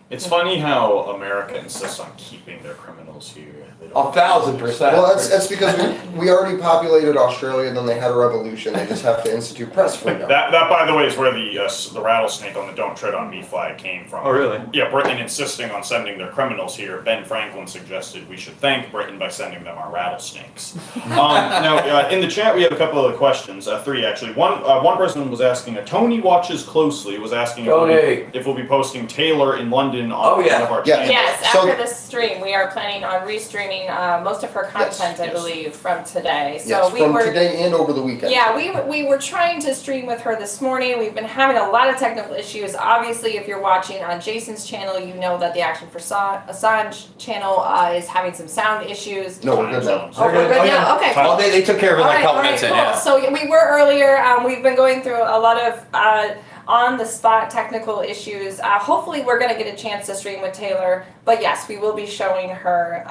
[SPEAKER 5] It's funny how America insists on keeping their criminals here. They don't-
[SPEAKER 1] 1,000%.
[SPEAKER 2] Well, that's because we already populated Australia, and then they had a revolution. They just have to institute press freedom.
[SPEAKER 5] That, by the way, is where the rattlesnake on the "Don't Tread on Me" flag came from.
[SPEAKER 1] Oh, really?
[SPEAKER 5] Yeah, Britain insisting on sending their criminals here. Ben Franklin suggested we should thank Britain by sending them our rattlesnakes. Now, in the chat, we have a couple of questions. 3 actually. One person was asking. Tony watches closely. Was asking if we'll be posting Taylor in London on one of our channels.
[SPEAKER 3] Yes,
[SPEAKER 2] So-
[SPEAKER 3] after this stream, we are planning on restreaming most of her content, I believe, from today. So
[SPEAKER 2] Yes,
[SPEAKER 3] we
[SPEAKER 2] from
[SPEAKER 3] were
[SPEAKER 2] today and over the weekend.
[SPEAKER 3] Yeah, we were trying to stream with her this morning. We've been having a lot of technical issues. Obviously, if you're watching on Jason's channel, you know that the Action for Assange channel is having some sound issues.
[SPEAKER 2] No, we're good now.
[SPEAKER 3] Oh, we're good now? Okay,
[SPEAKER 1] Well, they took care of it like a couple
[SPEAKER 3] all right,
[SPEAKER 1] minutes in,
[SPEAKER 3] cool.
[SPEAKER 1] yeah.
[SPEAKER 3] So we were earlier. We've been going through a lot of on-the-spot technical issues. Hopefully, we're going to get a chance to stream with Taylor. But yes, we will be showing her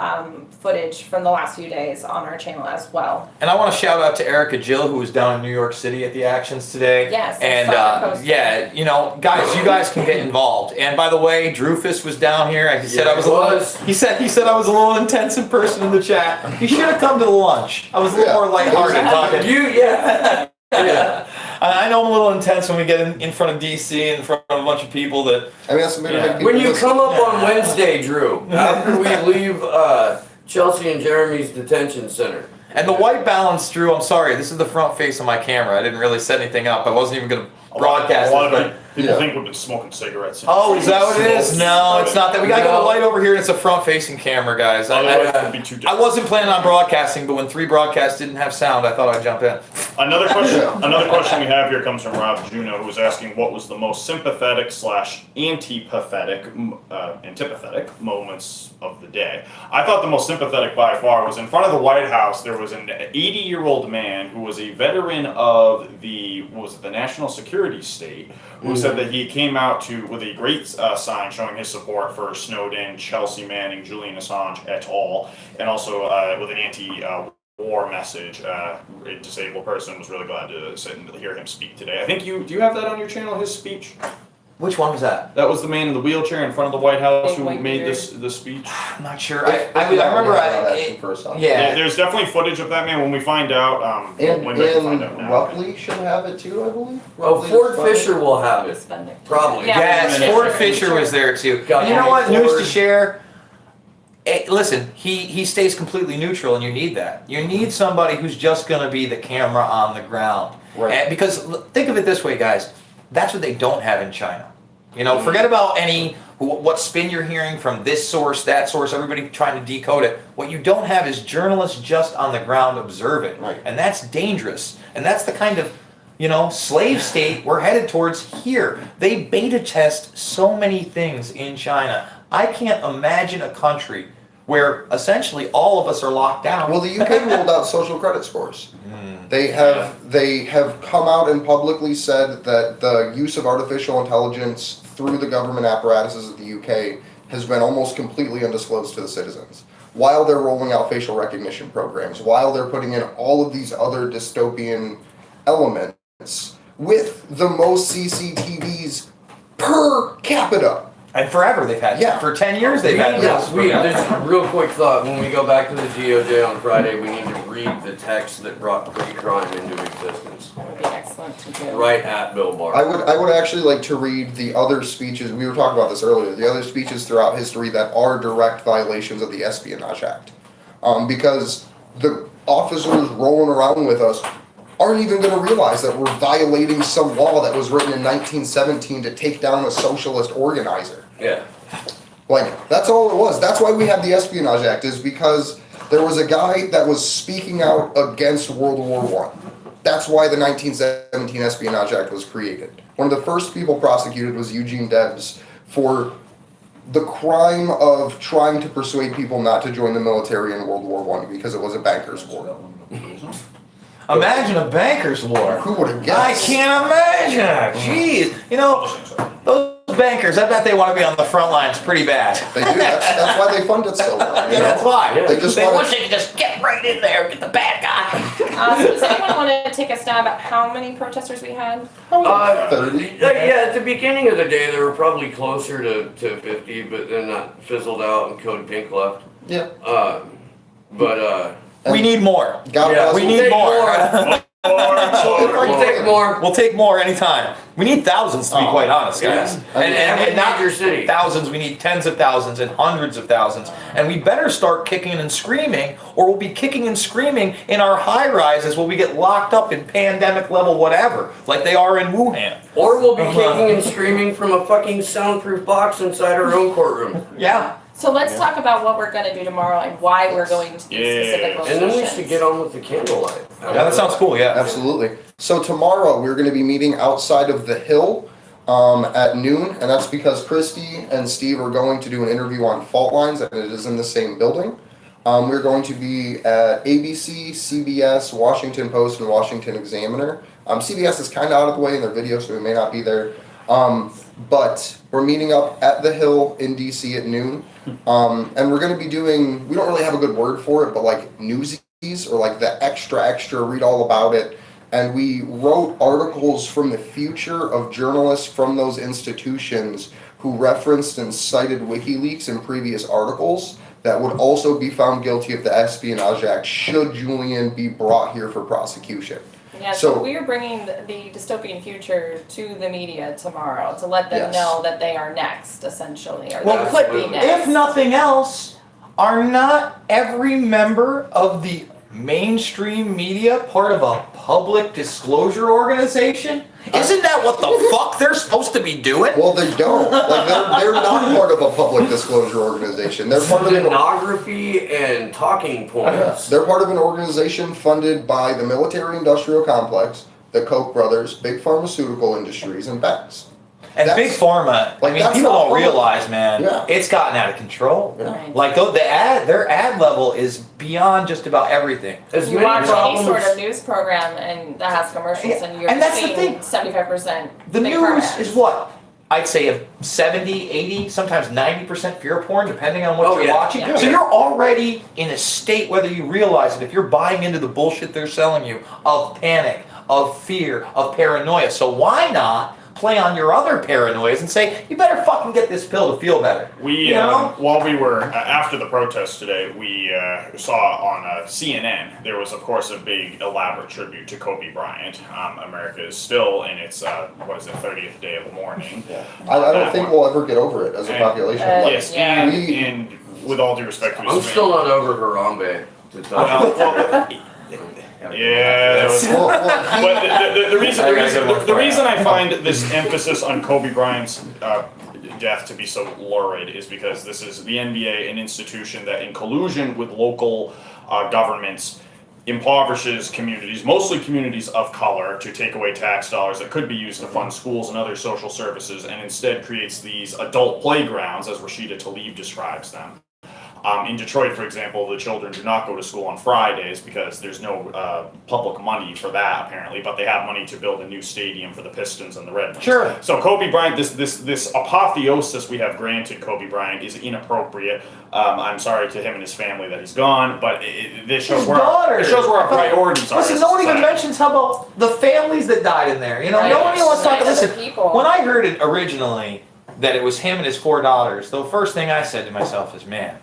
[SPEAKER 3] footage from the last few days on our channel as well.
[SPEAKER 1] And I want to shout out to Erica Jill, who was down in New York City at the actions today.
[SPEAKER 3] Yes, I
[SPEAKER 1] And
[SPEAKER 3] saw her post.
[SPEAKER 1] guys, you guys can get involved. And by the way, Drufus was down here. He said
[SPEAKER 4] Yeah,
[SPEAKER 1] I was
[SPEAKER 4] he
[SPEAKER 1] a little.
[SPEAKER 4] was.
[SPEAKER 1] He said I was a little intense in person in the chat. You should have come to the lunch. I was a little
[SPEAKER 2] Yeah.
[SPEAKER 1] more lighthearted talking.
[SPEAKER 4] Yeah.
[SPEAKER 1] I know I'm a little intense when we get in front of DC and in front of a bunch of people that.
[SPEAKER 2] I mean, that's the main thing.
[SPEAKER 4] When you come up on Wednesday, Drew, after we leave Chelsea and Jeremy's detention center.
[SPEAKER 1] And the white balance, Drew, I'm sorry, this is the front face of my camera. I didn't really set anything up. I wasn't even going to broadcast
[SPEAKER 5] A lot
[SPEAKER 1] this,
[SPEAKER 5] of
[SPEAKER 1] but.
[SPEAKER 5] people
[SPEAKER 2] Yeah.
[SPEAKER 5] think we've been smoking cigarettes.
[SPEAKER 1] Oh, is that what it is? No, it's not that. We gotta get a
[SPEAKER 4] No.
[SPEAKER 1] light over here and it's a front-facing camera, guys.
[SPEAKER 5] Otherwise, it would be too
[SPEAKER 1] I
[SPEAKER 5] difficult.
[SPEAKER 1] wasn't planning on broadcasting, but when 3 broadcasts didn't have sound, I thought I'd jump in.
[SPEAKER 5] Another question we have here comes from Rob Juno, who was asking what was the most sympathetic / antipathetic moments of the day. I thought the most sympathetic by far was in front of the White House. There was an 80-year-old man who was a veteran of the National Security State, who said that he came out with a great sign showing his support for Snowden, Chelsea Manning, Julian Assange et al., and also with an anti-war message. A disabled person was really glad to sit and hear him speak today. I think do you have that on your channel, his speech?
[SPEAKER 1] Which one was that?
[SPEAKER 5] That was the man in the wheelchair in front of the White House
[SPEAKER 3] Big
[SPEAKER 5] who
[SPEAKER 3] white
[SPEAKER 5] made
[SPEAKER 3] beard.
[SPEAKER 5] the speech.
[SPEAKER 1] I'm not sure. I remember.
[SPEAKER 2] Yeah.
[SPEAKER 5] There's definitely footage of that man when we find out.
[SPEAKER 2] And
[SPEAKER 5] when we can find out now.
[SPEAKER 2] Rupley should have it too, I believe.
[SPEAKER 4] Oh,
[SPEAKER 2] Rupley
[SPEAKER 4] Ford
[SPEAKER 2] is fine.
[SPEAKER 4] Fisher will have it.
[SPEAKER 3] Spending.
[SPEAKER 4] Probably.
[SPEAKER 3] Yeah.
[SPEAKER 1] Yes,
[SPEAKER 3] Yeah.
[SPEAKER 1] Ford Fisher was there too.
[SPEAKER 4] Got
[SPEAKER 1] And you know
[SPEAKER 4] Henry
[SPEAKER 1] what? News to
[SPEAKER 4] Ford.
[SPEAKER 1] share. Listen, he stays completely neutral, and you need that. You need somebody who's just going to be the camera on the ground.
[SPEAKER 2] Right.
[SPEAKER 1] And because think of it this way, guys. That's what they don't have in China. Forget about what spin you're hearing from this source, that source, everybody trying to decode it. What you don't have is journalists just on the ground observing.
[SPEAKER 2] Right.
[SPEAKER 1] And that's dangerous. And that's the kind of, slave state we're headed towards here. They beta test so many things in China. I can't imagine a country where essentially all of us are locked down.
[SPEAKER 2] Well, the UK rolled out social credit scores. They have come out and publicly said that the use of artificial intelligence through the government apparatuses of the UK has been almost completely undisclosed to the citizens. While they're rolling out facial recognition programs, while they're putting in all of these other dystopian elements with the most CCTVs per capita.
[SPEAKER 1] And forever they've had,
[SPEAKER 2] Yeah.
[SPEAKER 1] for 10 years they've had
[SPEAKER 2] Yes,
[SPEAKER 1] this.
[SPEAKER 4] Just a real quick thought, when we go back to the DOJ on Friday, we need to read the text that brought pre-crime into existence.
[SPEAKER 3] That would be excellent to do.
[SPEAKER 4] Right at Bill Barr.
[SPEAKER 2] I would actually like to read the other speeches, we were talking about this earlier, the other speeches throughout history that are direct violations of the Espionage Act. Because the officers rolling around with us aren't even gonna realize that we're violating some law that was written in 1917 to take down a socialist organizer.
[SPEAKER 4] Yeah.
[SPEAKER 2] Like, that's all it was. That's why we have the Espionage Act, is because there was a guy that was speaking out against World War I. That's why the 1917 Espionage Act was created. One of the first people prosecuted was Eugene Debs for the crime of trying to persuade people not to join the military in World War I because it was a banker's war.
[SPEAKER 1] Imagine a banker's war.
[SPEAKER 2] Who would have
[SPEAKER 1] I
[SPEAKER 2] guessed?
[SPEAKER 1] can't imagine it. Jeez. You know, those bankers, I bet they want to be on the front lines pretty bad.
[SPEAKER 2] They do. That's why they fund it so well. You know?
[SPEAKER 1] That's why.
[SPEAKER 4] Yeah.
[SPEAKER 2] They just
[SPEAKER 1] They
[SPEAKER 2] want
[SPEAKER 1] wish they could just get right in there, get the bad guy.
[SPEAKER 3] So does anyone want to take a stab at how many protesters we had?
[SPEAKER 2] 30.
[SPEAKER 4] Yeah, at the beginning of the day, there were probably closer to 50, but then that fizzled out and Cody Pink left.
[SPEAKER 2] Yeah.
[SPEAKER 1] We need more.
[SPEAKER 2] God
[SPEAKER 4] Yeah,
[SPEAKER 2] bless
[SPEAKER 1] We
[SPEAKER 2] them.
[SPEAKER 1] need
[SPEAKER 4] Take
[SPEAKER 1] more.
[SPEAKER 4] We'll take more.
[SPEAKER 1] We'll take more anytime. We need thousands, to be quite honest, guys.
[SPEAKER 4] Yeah.
[SPEAKER 1] And not
[SPEAKER 4] Major city.
[SPEAKER 1] thousands, we need tens of thousands and hundreds of thousands. And we better start kicking and screaming, or we'll be kicking and screaming in our high rises where we get locked up in pandemic level whatever, like they are in Wuhan.
[SPEAKER 4] Or we'll be kicking and screaming from a fucking soundproof box inside our own courtroom.
[SPEAKER 1] Yeah.
[SPEAKER 3] So let's talk about what we're going to do tomorrow and why we're going to these specific locations.
[SPEAKER 4] And then we should get on with the candlelight.
[SPEAKER 1] Yeah, that sounds cool, yeah.
[SPEAKER 2] Absolutely. So tomorrow we're going to be meeting outside of the Hill at noon, and that's because Christy and Steve are going to do an interview on fault lines, and it is in the same building. We're going to be at ABC, CBS, Washington Post, and Washington Examiner. CBS is kind of out of the way in their video, so we may not be there. But we're meeting up at the Hill in DC at noon. And we're going to be doing, we don't really have a good word for it, but like newsies or like the extra, read all about it. And we wrote articles from the future of journalists from those institutions who referenced and cited WikiLeaks in previous articles that would also be found guilty of the Espionage Act should Julian be brought here for prosecution.
[SPEAKER 3] Yeah, so
[SPEAKER 2] So-
[SPEAKER 3] we're bringing the dystopian future to the media tomorrow to let them
[SPEAKER 2] Yes.
[SPEAKER 3] know that they are next, essentially, or
[SPEAKER 1] Well,
[SPEAKER 3] they
[SPEAKER 1] but
[SPEAKER 3] could be next.
[SPEAKER 1] if nothing else, are not every member of the mainstream media part of a public disclosure organization? Isn't that what the fuck they're supposed to be doing?
[SPEAKER 2] Well, they don't. Like they're not part of a public disclosure organization. They're part of an
[SPEAKER 4] Stenography and talking points.
[SPEAKER 2] They're part of an organization funded by the military-industrial complex, the Koch brothers, big pharmaceutical industries, and banks.
[SPEAKER 1] And
[SPEAKER 2] That's-
[SPEAKER 1] big pharma,
[SPEAKER 2] like,
[SPEAKER 1] I mean,
[SPEAKER 2] that's
[SPEAKER 1] people
[SPEAKER 2] not
[SPEAKER 1] don't
[SPEAKER 2] public.
[SPEAKER 1] realize, man,
[SPEAKER 2] Yeah.
[SPEAKER 1] it's gotten out of control.
[SPEAKER 2] Yeah.
[SPEAKER 3] Right.
[SPEAKER 1] Like their ad level is beyond just about everything.
[SPEAKER 4] As
[SPEAKER 3] You
[SPEAKER 4] many
[SPEAKER 3] watch any
[SPEAKER 4] problems.
[SPEAKER 3] sort of news program and that has commercials
[SPEAKER 1] Yeah,
[SPEAKER 3] and you're
[SPEAKER 1] and that's the
[SPEAKER 3] seeing
[SPEAKER 1] thing.
[SPEAKER 3] 75%
[SPEAKER 1] The
[SPEAKER 3] big
[SPEAKER 1] news
[SPEAKER 3] pharma.
[SPEAKER 1] is what? I'd say a 70, 80, sometimes 90% fear porn, depending on what
[SPEAKER 4] Oh,
[SPEAKER 1] you're
[SPEAKER 4] yeah.
[SPEAKER 1] watching.
[SPEAKER 3] Yeah.
[SPEAKER 1] So you're already in a state, whether you realize it, if you're buying into the bullshit they're selling you, of panic, of fear, of paranoia. So why not play on your other paranoias and say, you better fucking get this pill to feel better.
[SPEAKER 5] We,
[SPEAKER 1] You know?
[SPEAKER 5] while we were, after the protest today, we saw on CNN, there was, of course, a big, elaborate tribute to Kobe Bryant. America is still in its, 30th day of mourning.
[SPEAKER 2] I don't think we'll ever get over it as a population. Like,
[SPEAKER 5] Yes,
[SPEAKER 3] Yeah.
[SPEAKER 5] and with all due respect to his
[SPEAKER 4] I'm still not over Harambe. To tell you.
[SPEAKER 5] Well, yeah, there was,
[SPEAKER 2] well,
[SPEAKER 5] but the reason,
[SPEAKER 4] I gotta get more
[SPEAKER 5] the reason I
[SPEAKER 4] fire.
[SPEAKER 5] find this emphasis on Kobe Bryant's death to be so lurid is because this is the NBA, an institution that, in collusion with local governments, impoverishes communities, mostly communities of color, to take away tax dollars that could be used to fund schools and other social services, and instead creates these adult playgrounds, as Rashida Tlaib describes them. In Detroit, for example, the children do not go to school on Fridays because there's no public money for that apparently, but they have money to build a new stadium for the Pistons and the Red Wings.
[SPEAKER 1] Sure.
[SPEAKER 5] So Kobe Bryant, this apotheosis we have granted Kobe Bryant is inappropriate. I'm sorry to him and his family that he's gone, but this shows where our priorities are.
[SPEAKER 1] Listen,
[SPEAKER 5] as
[SPEAKER 1] no one even
[SPEAKER 5] society.
[SPEAKER 1] mentions how about the families that died in there. You know,
[SPEAKER 3] Right.
[SPEAKER 1] no one even wants to talk.
[SPEAKER 3] Nice
[SPEAKER 1] Listen,
[SPEAKER 3] people.
[SPEAKER 1] when I heard it originally that it was him and his 4 daughters, the first thing I said to myself is, man,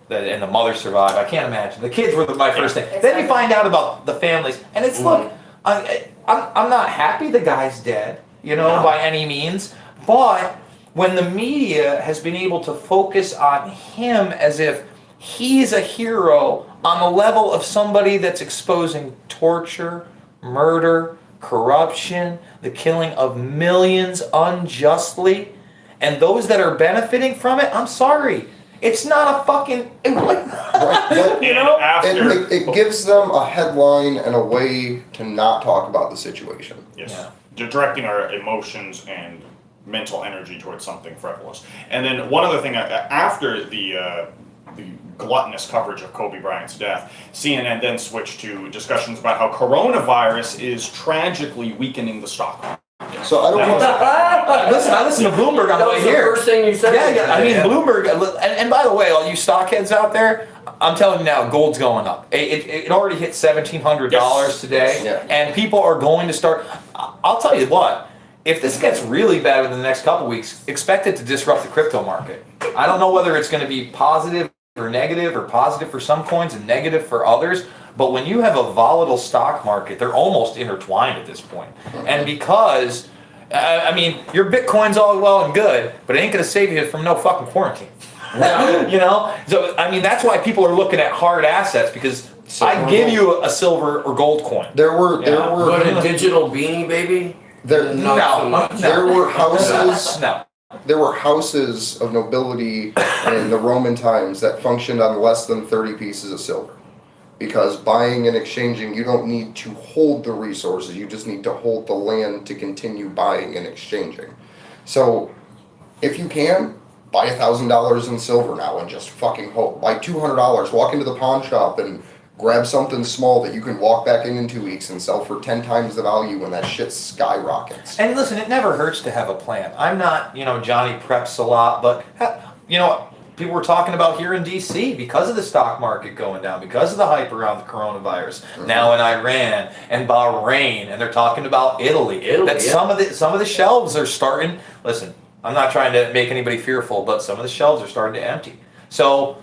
[SPEAKER 1] and the mother survived. I can't imagine. The kids were my first thing. Then you find out about the families, and it's look, I'm not happy the guy's dead, you know, by any means, but when the media has been able to focus on him as if he's a hero on the level of somebody that's exposing torture, murder, corruption, the killing of millions unjustly, and those that are benefiting from it, I'm sorry. It's not a fucking,
[SPEAKER 2] Right,
[SPEAKER 1] you know?
[SPEAKER 2] it gives them a headline and a way to not talk about the situation.
[SPEAKER 5] Yes.
[SPEAKER 1] Yeah.
[SPEAKER 5] Directing our emotions and mental energy towards something frivolous. And then one other thing, after the gluttonous coverage of Kobe Bryant's death, CNN then switched to discussions about how coronavirus is tragically weakening the stock market.
[SPEAKER 2] So I don't want to.
[SPEAKER 1] Listen, I listened to Bloomberg on
[SPEAKER 4] That
[SPEAKER 1] the way
[SPEAKER 4] was the
[SPEAKER 1] here.
[SPEAKER 4] first thing you said.
[SPEAKER 1] Yeah, I mean, Bloomberg, and by the way, all you stockheads out there, I'm telling you now, gold's going up. It already hit $1,700
[SPEAKER 5] Yes.
[SPEAKER 1] today,
[SPEAKER 2] Yeah.
[SPEAKER 1] and people are going to start. I'll tell you what, if this gets really bad within the next couple weeks, expect it to disrupt the crypto market. I don't know whether it's going to be positive or negative, or positive for some coins and negative for others, but when you have a volatile stock market, they're almost intertwined at this point. And because, I mean, your Bitcoin's all well and good, but it ain't going to save you from no fucking quarantine. You know? So, I mean, that's why people are looking at hard assets, because I give you a silver or gold coin.
[SPEAKER 2] There were
[SPEAKER 4] But a digital beanie, baby?
[SPEAKER 2] there
[SPEAKER 4] Not so much.
[SPEAKER 2] there were houses.
[SPEAKER 1] No.
[SPEAKER 2] There were houses of nobility in the Roman times that functioned on less than 30 pieces of silver. Because buying and exchanging, you don't need to hold the resources, you just need to hold the land to continue buying and exchanging. So, if you can, buy $1,000 in silver now and just fucking hope. Buy $200, walk into the pawn shop and grab something small that you can walk back in 2 weeks and sell for 10 times the value when that shit skyrockets.
[SPEAKER 1] And listen, it never hurts to have a plan. I'm not, Johnny preps a lot, but, people were talking about here in D.C. because of the stock market going down, because of the hype around the coronavirus. Now in Iran and Bahrain, and they're talking about Italy. That some of the shelves are starting. Listen, I'm not trying to make anybody fearful, but some of the shelves are starting to empty. So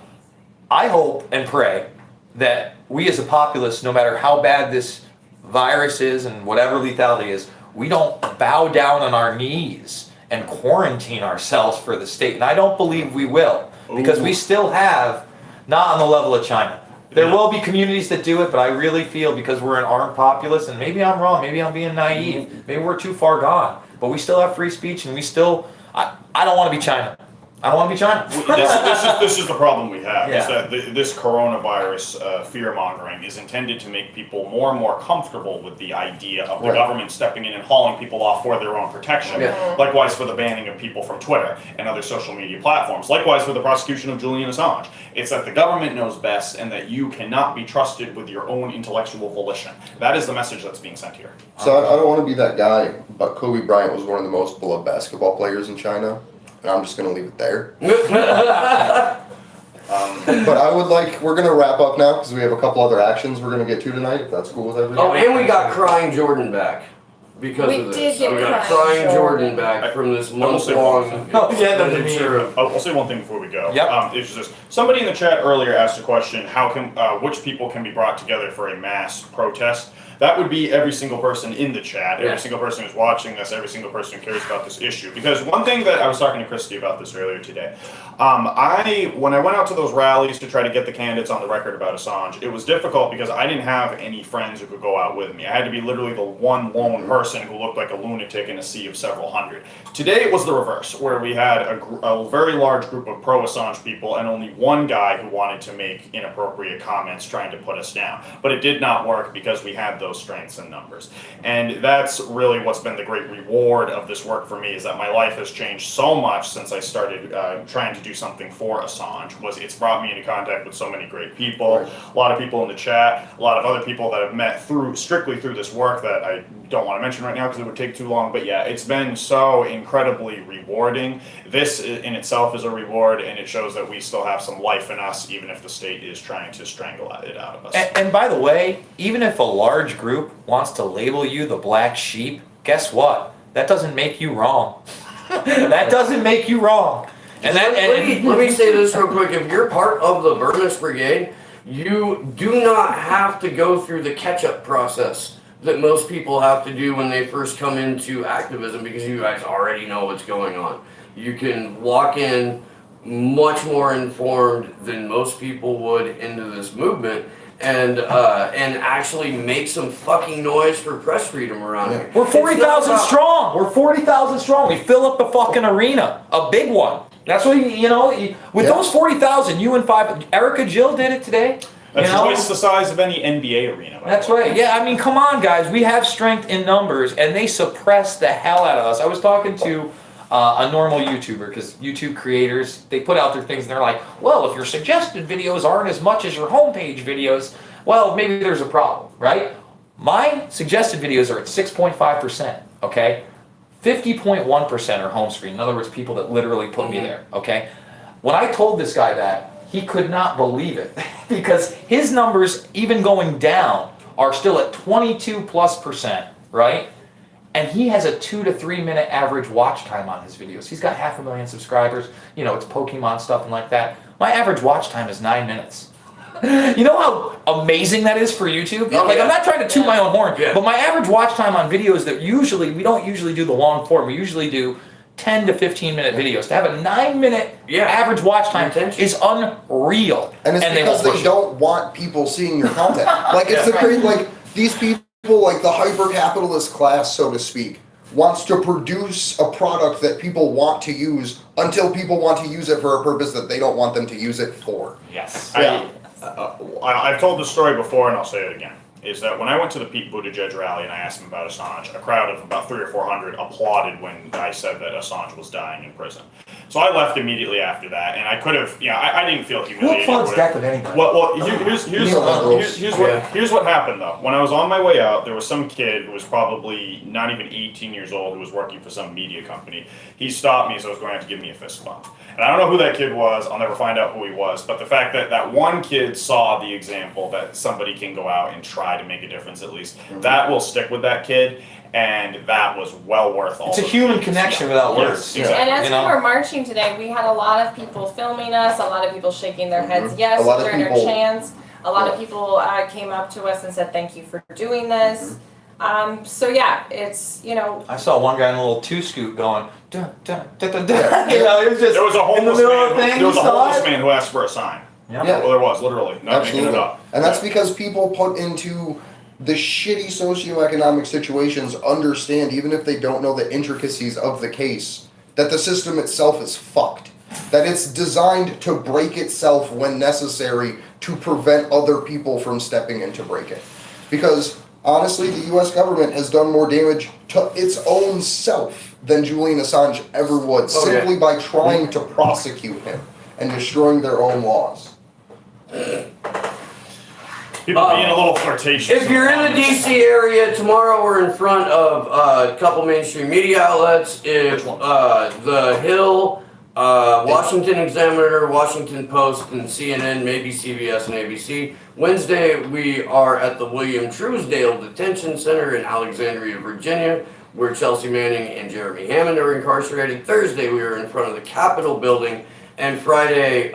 [SPEAKER 1] I hope and pray that we as a populace, no matter how bad this virus is and whatever lethality is, we don't bow down on our knees and quarantine ourselves for the state. And I don't believe we will, because we still have, not on the level of China. There will be communities that do it, but I really feel, because we're an armed populace, and maybe I'm wrong, maybe I'm being naive, maybe we're too far gone, but we still have free speech, and we still, I don't want to be China. I don't want to be China.
[SPEAKER 5] This is the problem we have, is
[SPEAKER 1] Yeah.
[SPEAKER 5] that this coronavirus fear-mongering is intended to make people more and more comfortable with the idea of the government stepping in and hauling people off for their own protection.
[SPEAKER 4] Yeah.
[SPEAKER 5] Likewise for the banning of people from Twitter and other social media platforms. Likewise for the prosecution of Julian Assange. It's that the government knows best and that you cannot be trusted with your own intellectual volition. That is the message that's being sent here.
[SPEAKER 2] So I don't want to be that guy, but Kobe Bryant was one of the most beloved basketball players in China. And I'm just going to leave it there. But we're going to wrap up now because we have a couple other actions we're going to get to tonight, if that's cool with everybody.
[SPEAKER 4] Oh, and we got Crying Jordan back because
[SPEAKER 3] We
[SPEAKER 4] of this.
[SPEAKER 3] did get
[SPEAKER 4] We got
[SPEAKER 3] Crying
[SPEAKER 4] Crying Jordan
[SPEAKER 3] Jordan.
[SPEAKER 4] back from this
[SPEAKER 5] will say
[SPEAKER 4] month-long
[SPEAKER 5] one thing.
[SPEAKER 1] Oh, yeah, that's
[SPEAKER 4] expenditure of.
[SPEAKER 5] I'll say one thing before we go.
[SPEAKER 1] Yep.
[SPEAKER 5] It's just somebody in the chat earlier asked a question: how can which people can be brought together for a mass protest? That would be every single person in the chat, every single person who's watching this, every single person who cares about this issue. Because one thing that I was talking to Christy about this earlier today, when I went out to those rallies to try to get the candidates on the record about Assange, it was difficult because I didn't have any friends who could go out with me. I had to be literally the one lone person who looked like a lunatic in a sea of several hundred. Today it was the reverse, where we had a very large group of pro-Assange people and only one guy who wanted to make inappropriate comments trying to put us down. But it did not work because we had those strengths in numbers. And that's really what's been the great reward of this work for me, is that my life has changed so much since I started trying to do something for Assange. It's brought me into contact with so many great people, a lot of people in the chat, a lot of other people that I've met strictly through this work that I don't want to mention right now because it would take too long. But yeah, it's been so incredibly rewarding. This in itself is a reward, and it shows that we still have some life in us, even if the state is trying to strangle it out of us.
[SPEAKER 1] And by the way, even if a large group wants to label you the black sheep, guess what? That doesn't make you wrong. That doesn't make you wrong.
[SPEAKER 4] Let me say this real quick. If you're part of the Burmist Brigade, you do not have to go through the catch-up process that most people have to do when they first come into activism, because you guys already know what's going on. You can walk in much more informed than most people would into this movement, and actually make some fucking noise for press freedom around here.
[SPEAKER 1] We're 40,000 strong. We're 40,000 strong. We fill up the fucking arena, a big one. That's what with those 40,000, you and Erica Jill did it today.
[SPEAKER 5] That's twice the size of any NBA arena.
[SPEAKER 1] That's right. Yeah, I mean, come on, guys. We have strength in numbers, and they suppress the hell out of us. I was talking to a normal YouTuber, because YouTube creators, they put out their things, and they're like, well, if your suggested videos aren't as much as your homepage videos, well, maybe there's a problem, right? My suggested videos are at 6.5%, okay? 50.1% are home screen. In other words, people that literally put me there, okay? When I told this guy that, he could not believe it because his numbers, even going down, are still at 22+%, right? And he has a 2 to 3 minute average watch time on his videos. He's got 500,000 subscribers. It's Pokemon stuff and like that. My average watch time is 9 minutes. You know how amazing that is for YouTube? I'm not trying to toot my own horn, but my average watch time on videos that we don't usually do the long form. We usually do 10 to 15 minute videos. To have a 9 minute average watch time is unreal.
[SPEAKER 2] And it's because they don't want people seeing your content. It's the crazy, these people, the hyper-capitalist class, so to speak, wants to produce a product that people want to use until people want to use it for a purpose that they don't want them to use it for.
[SPEAKER 1] Yes.
[SPEAKER 5] I've told this story before, and I'll say it again. Is that when I went to the Pete Buttigieg rally and I asked him about Assange, a crowd of about 300 or 400 applauded when I said that Assange was dying in prison. So I left immediately after that, and I could have, I didn't feel humiliated.
[SPEAKER 1] Who applauds death of anybody?
[SPEAKER 5] Well, here's what happened though. When I was on my way out, there was some kid who was probably not even 18 years old who was working for some media company. He stopped me, so he was going to have to give me a fist bump. And I don't know who that kid was. I'll never find out who he was. But the fact that that one kid saw the example that somebody can go out and try to make a difference, at least, that will stick with that kid. And that was well worth all.
[SPEAKER 1] It's a human connection without words.
[SPEAKER 5] Yes, exactly.
[SPEAKER 3] And as we were marching today, we had a lot of people filming us, a lot of people shaking their heads yes during our chants. A lot of people came up to us and said thank you for doing this. So yeah, it's,
[SPEAKER 1] I saw one guy in a little two-scoot going, dun, dun, dun, dun, dun. It was just
[SPEAKER 5] there was a homeless
[SPEAKER 1] man.
[SPEAKER 5] Man who asked for a sign.
[SPEAKER 1] Yeah.
[SPEAKER 5] Well, there was, literally. Not making it up.
[SPEAKER 2] And that's because people put into the shitty socioeconomic situations understand, even if they don't know the intricacies of the case, that the system itself is fucked. That it's designed to break itself when necessary to prevent other people from stepping in to break it. Because honestly, the US government has done more damage to its own self than Julian Assange ever would, simply by trying to prosecute him and destroying their own laws.
[SPEAKER 5] People being a little flirtatious.
[SPEAKER 4] If you're in the DC area, tomorrow we're in front of a couple mainstream media outlets. If The Hill, Washington Examiner, Washington Post, and CNN, maybe CBS and ABC. Wednesday we are at the William Truesdale Detention Center in Alexandria, Virginia, where Chelsea Manning and Jeremy Hammond are incarcerated. Thursday we are in front of the Capitol building. And Friday,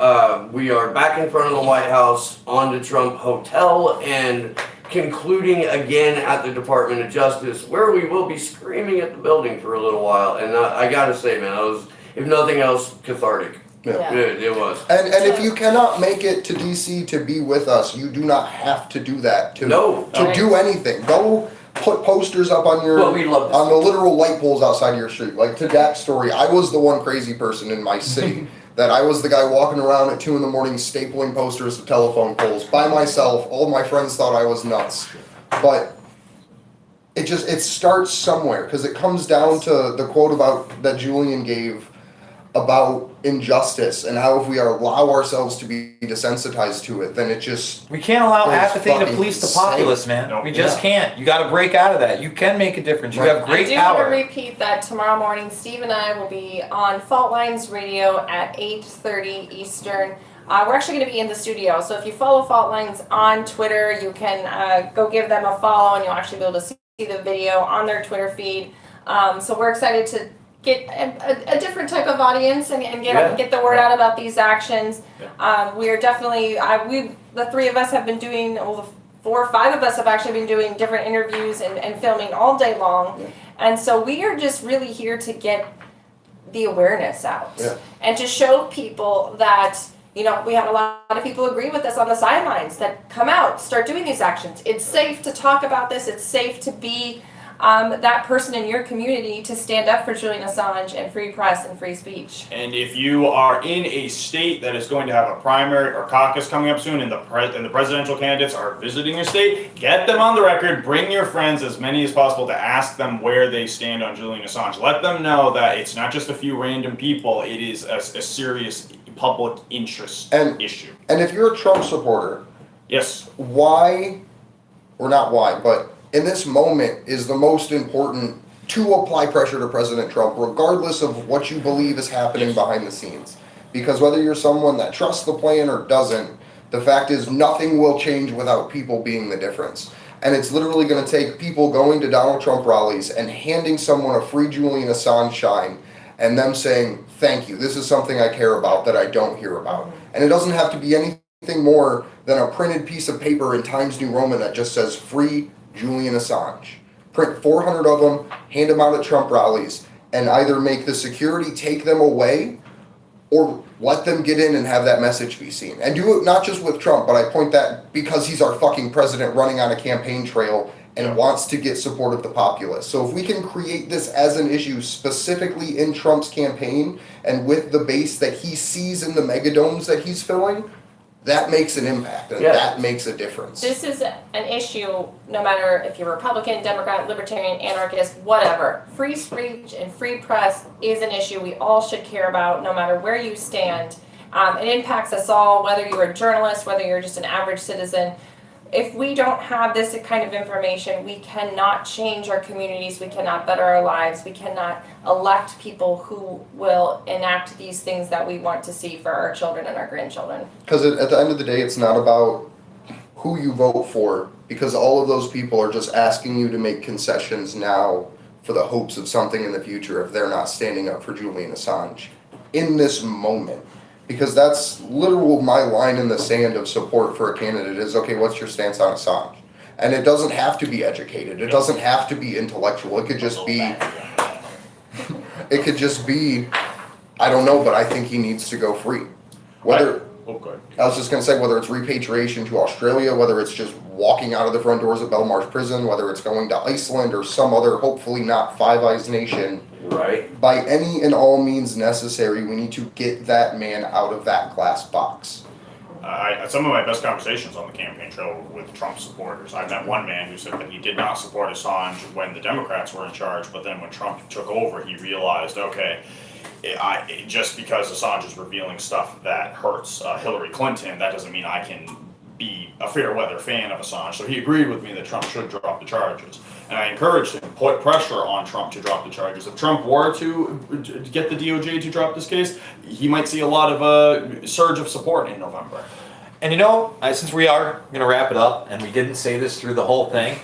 [SPEAKER 4] we are back in front of the White House, on the Trump Hotel, and concluding again at the Department of Justice, where we will be screaming at the building for a little while. And I gotta say, man, it was, if nothing else, cathartic.
[SPEAKER 2] Yeah.
[SPEAKER 4] It was.
[SPEAKER 2] And if you cannot make it to DC to be with us, you do not have to do that to do anything. Go put posters up on your on the literal light poles outside your street. Like to Dak's story, I was the one crazy person in my city. That I was the guy walking around at 2 a.m. stapling posters to telephone poles by myself. All my friends thought I was nuts. But it starts somewhere, because it comes down to the quote about that Julian gave about injustice and how if we allow ourselves to be desensitized to it, then it just
[SPEAKER 1] We can't allow
[SPEAKER 2] It's
[SPEAKER 1] apathy to
[SPEAKER 2] fucking
[SPEAKER 1] police the
[SPEAKER 2] insane.
[SPEAKER 1] populace, man.
[SPEAKER 5] No.
[SPEAKER 1] We just can't. You got to break out of that. You can make a difference. You
[SPEAKER 2] Right.
[SPEAKER 1] have great
[SPEAKER 3] I do want to
[SPEAKER 1] power.
[SPEAKER 3] repeat that tomorrow morning, Steve and I will be on Fault Lines Radio at 8:30 Eastern. We're actually going to be in the studio, so if you follow Fault Lines on Twitter, you can go give them a follow, and you'll actually be able to see the video on their Twitter feed. So we're excited to get a different type of audience and get the word out about these actions. We are definitely, the three of us have been doing, well, the 4 or 5 of us have actually been doing different interviews and filming all day long.
[SPEAKER 2] Yeah.
[SPEAKER 3] And so we are just really here to get the awareness out
[SPEAKER 2] Yeah.
[SPEAKER 3] and to show people that, you know, we have a lot of people agree with us on the sidelines that come out, start doing these actions. It's safe to talk about this. It's safe to be that person in your community to stand up for Julian Assange and free press and free speech.
[SPEAKER 5] And if you are in a state that is going to have a primary or caucus coming up soon, and the presidential candidates are visiting your state, get them on the record. Bring your friends, as many as possible, to ask them where they stand on Julian Assange. Let them know that it's not just a few random people. It is a serious public interest issue.
[SPEAKER 2] And if you're a Trump supporter,
[SPEAKER 5] Yes.
[SPEAKER 2] why, or not why, but in this moment is the most important to apply pressure to President Trump, regardless of what you believe is happening behind the scenes. Because whether you're someone that trusts the plan or doesn't, the fact is nothing will change without people being the difference. And it's literally going to take people going to Donald Trump rallies and handing someone a free Julian Assange sign and them saying, thank you, this is something I care about that I don't hear about. And it doesn't have to be anything more than a printed piece of paper in Times New Roman that just says free Julian Assange. Print 400 of them, hand them out at Trump rallies, and either make the security take them away or let them get in and have that message be seen. And do it not just with Trump, but I point that because he's our fucking president running on a campaign trail and wants to get support of the populace. So if we can create this as an issue specifically in Trump's campaign and with the base that he sees in the megadomes that he's filling, that makes an impact, and that makes a difference.
[SPEAKER 3] This is an issue, no matter if you're Republican, Democrat, Libertarian, anarchist, whatever. Free speech and free press is an issue we all should care about, no matter where you stand. It impacts us all, whether you're a journalist, whether you're just an average citizen. If we don't have this kind of information, we cannot change our communities, we cannot better our lives, we cannot elect people who will enact these things that we want to see for our children and our grandchildren.
[SPEAKER 2] Because at the end of the day, it's not about who you vote for, because all of those people are just asking you to make concessions now for the hopes of something in the future if they're not standing up for Julian Assange in this moment. Because that's literal my line in the sand of support for a candidate is, okay, what's your stance on Assange? And it doesn't have to be educated. It doesn't have to be intellectual. It could just be, I don't know, but I think he needs to go free. Whether, I was just gonna say, whether it's repatriation to Australia, whether it's just walking out of the front doors of Belmarsh prison, whether it's going to Iceland or some other, hopefully not Five Eyes nation.
[SPEAKER 4] Right.
[SPEAKER 2] By any and all means necessary, we need to get that man out of that glass box.
[SPEAKER 5] Some of my best conversations on the campaign trail were with Trump supporters. I met one man who said that he did not support Assange when the Democrats were in charge, but then when Trump took over, he realized, okay, just because Assange is revealing stuff that hurts Hillary Clinton, that doesn't mean I can be a fair weather fan of Assange. So he agreed with me that Trump should drop the charges. And I encouraged him to put pressure on Trump to drop the charges. If Trump were to get the DOJ to drop this case, he might see a lot of a surge of support in November.
[SPEAKER 1] And you know, since we are going to wrap it up, and we didn't say this through the whole thing,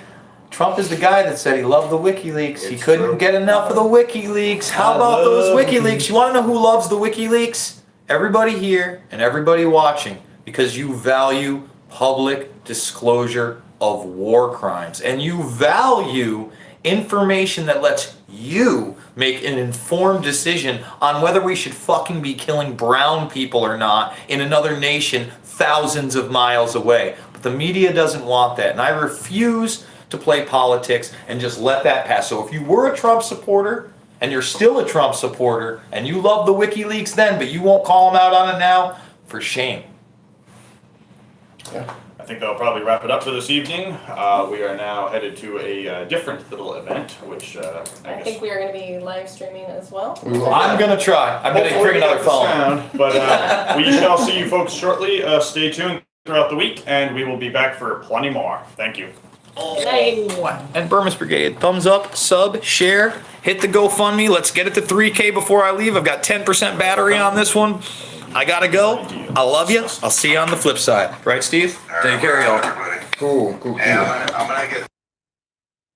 [SPEAKER 1] Trump is the guy that said he loved the WikiLeaks. He couldn't get enough of the WikiLeaks. How about those WikiLeaks? You want to know who loves the WikiLeaks? Everybody here and everybody watching, because you value public disclosure of war crimes. And you value information that lets you make an informed decision on whether we should fucking be killing brown people or not in another nation thousands of miles away. But the media doesn't want that. And I refuse to play politics and just let that pass. So if you were a Trump supporter and you're still a Trump supporter and you love the WikiLeaks then, but you won't call them out on it now, for shame.
[SPEAKER 2] Yeah.
[SPEAKER 5] think that'll probably wrap it up for this evening. We are now headed to a different little event, which I
[SPEAKER 3] I
[SPEAKER 5] guess.
[SPEAKER 3] think we are gonna be live streaming as well.
[SPEAKER 2] We will.
[SPEAKER 1] I'm gonna try. I'm gonna
[SPEAKER 5] Hopefully
[SPEAKER 1] bring
[SPEAKER 5] we
[SPEAKER 1] another
[SPEAKER 5] got the
[SPEAKER 1] phone.
[SPEAKER 5] sound, but we shall see you folks shortly. Stay tuned throughout the week, and we will be back for plenty more. Thank you.
[SPEAKER 1] And Burmese Brigade, thumbs up, sub, share, hit the GoFundMe. Let's get it to 3K before I leave. I've got 10% battery on this one. I gotta go. I love you. I'll see you on the flip side. Right, Steve?
[SPEAKER 6] All right,
[SPEAKER 4] Take care, y'all.
[SPEAKER 6] everybody.
[SPEAKER 2] Cool, cool,
[SPEAKER 6] Yeah,
[SPEAKER 2] cool.
[SPEAKER 6] I'm gonna get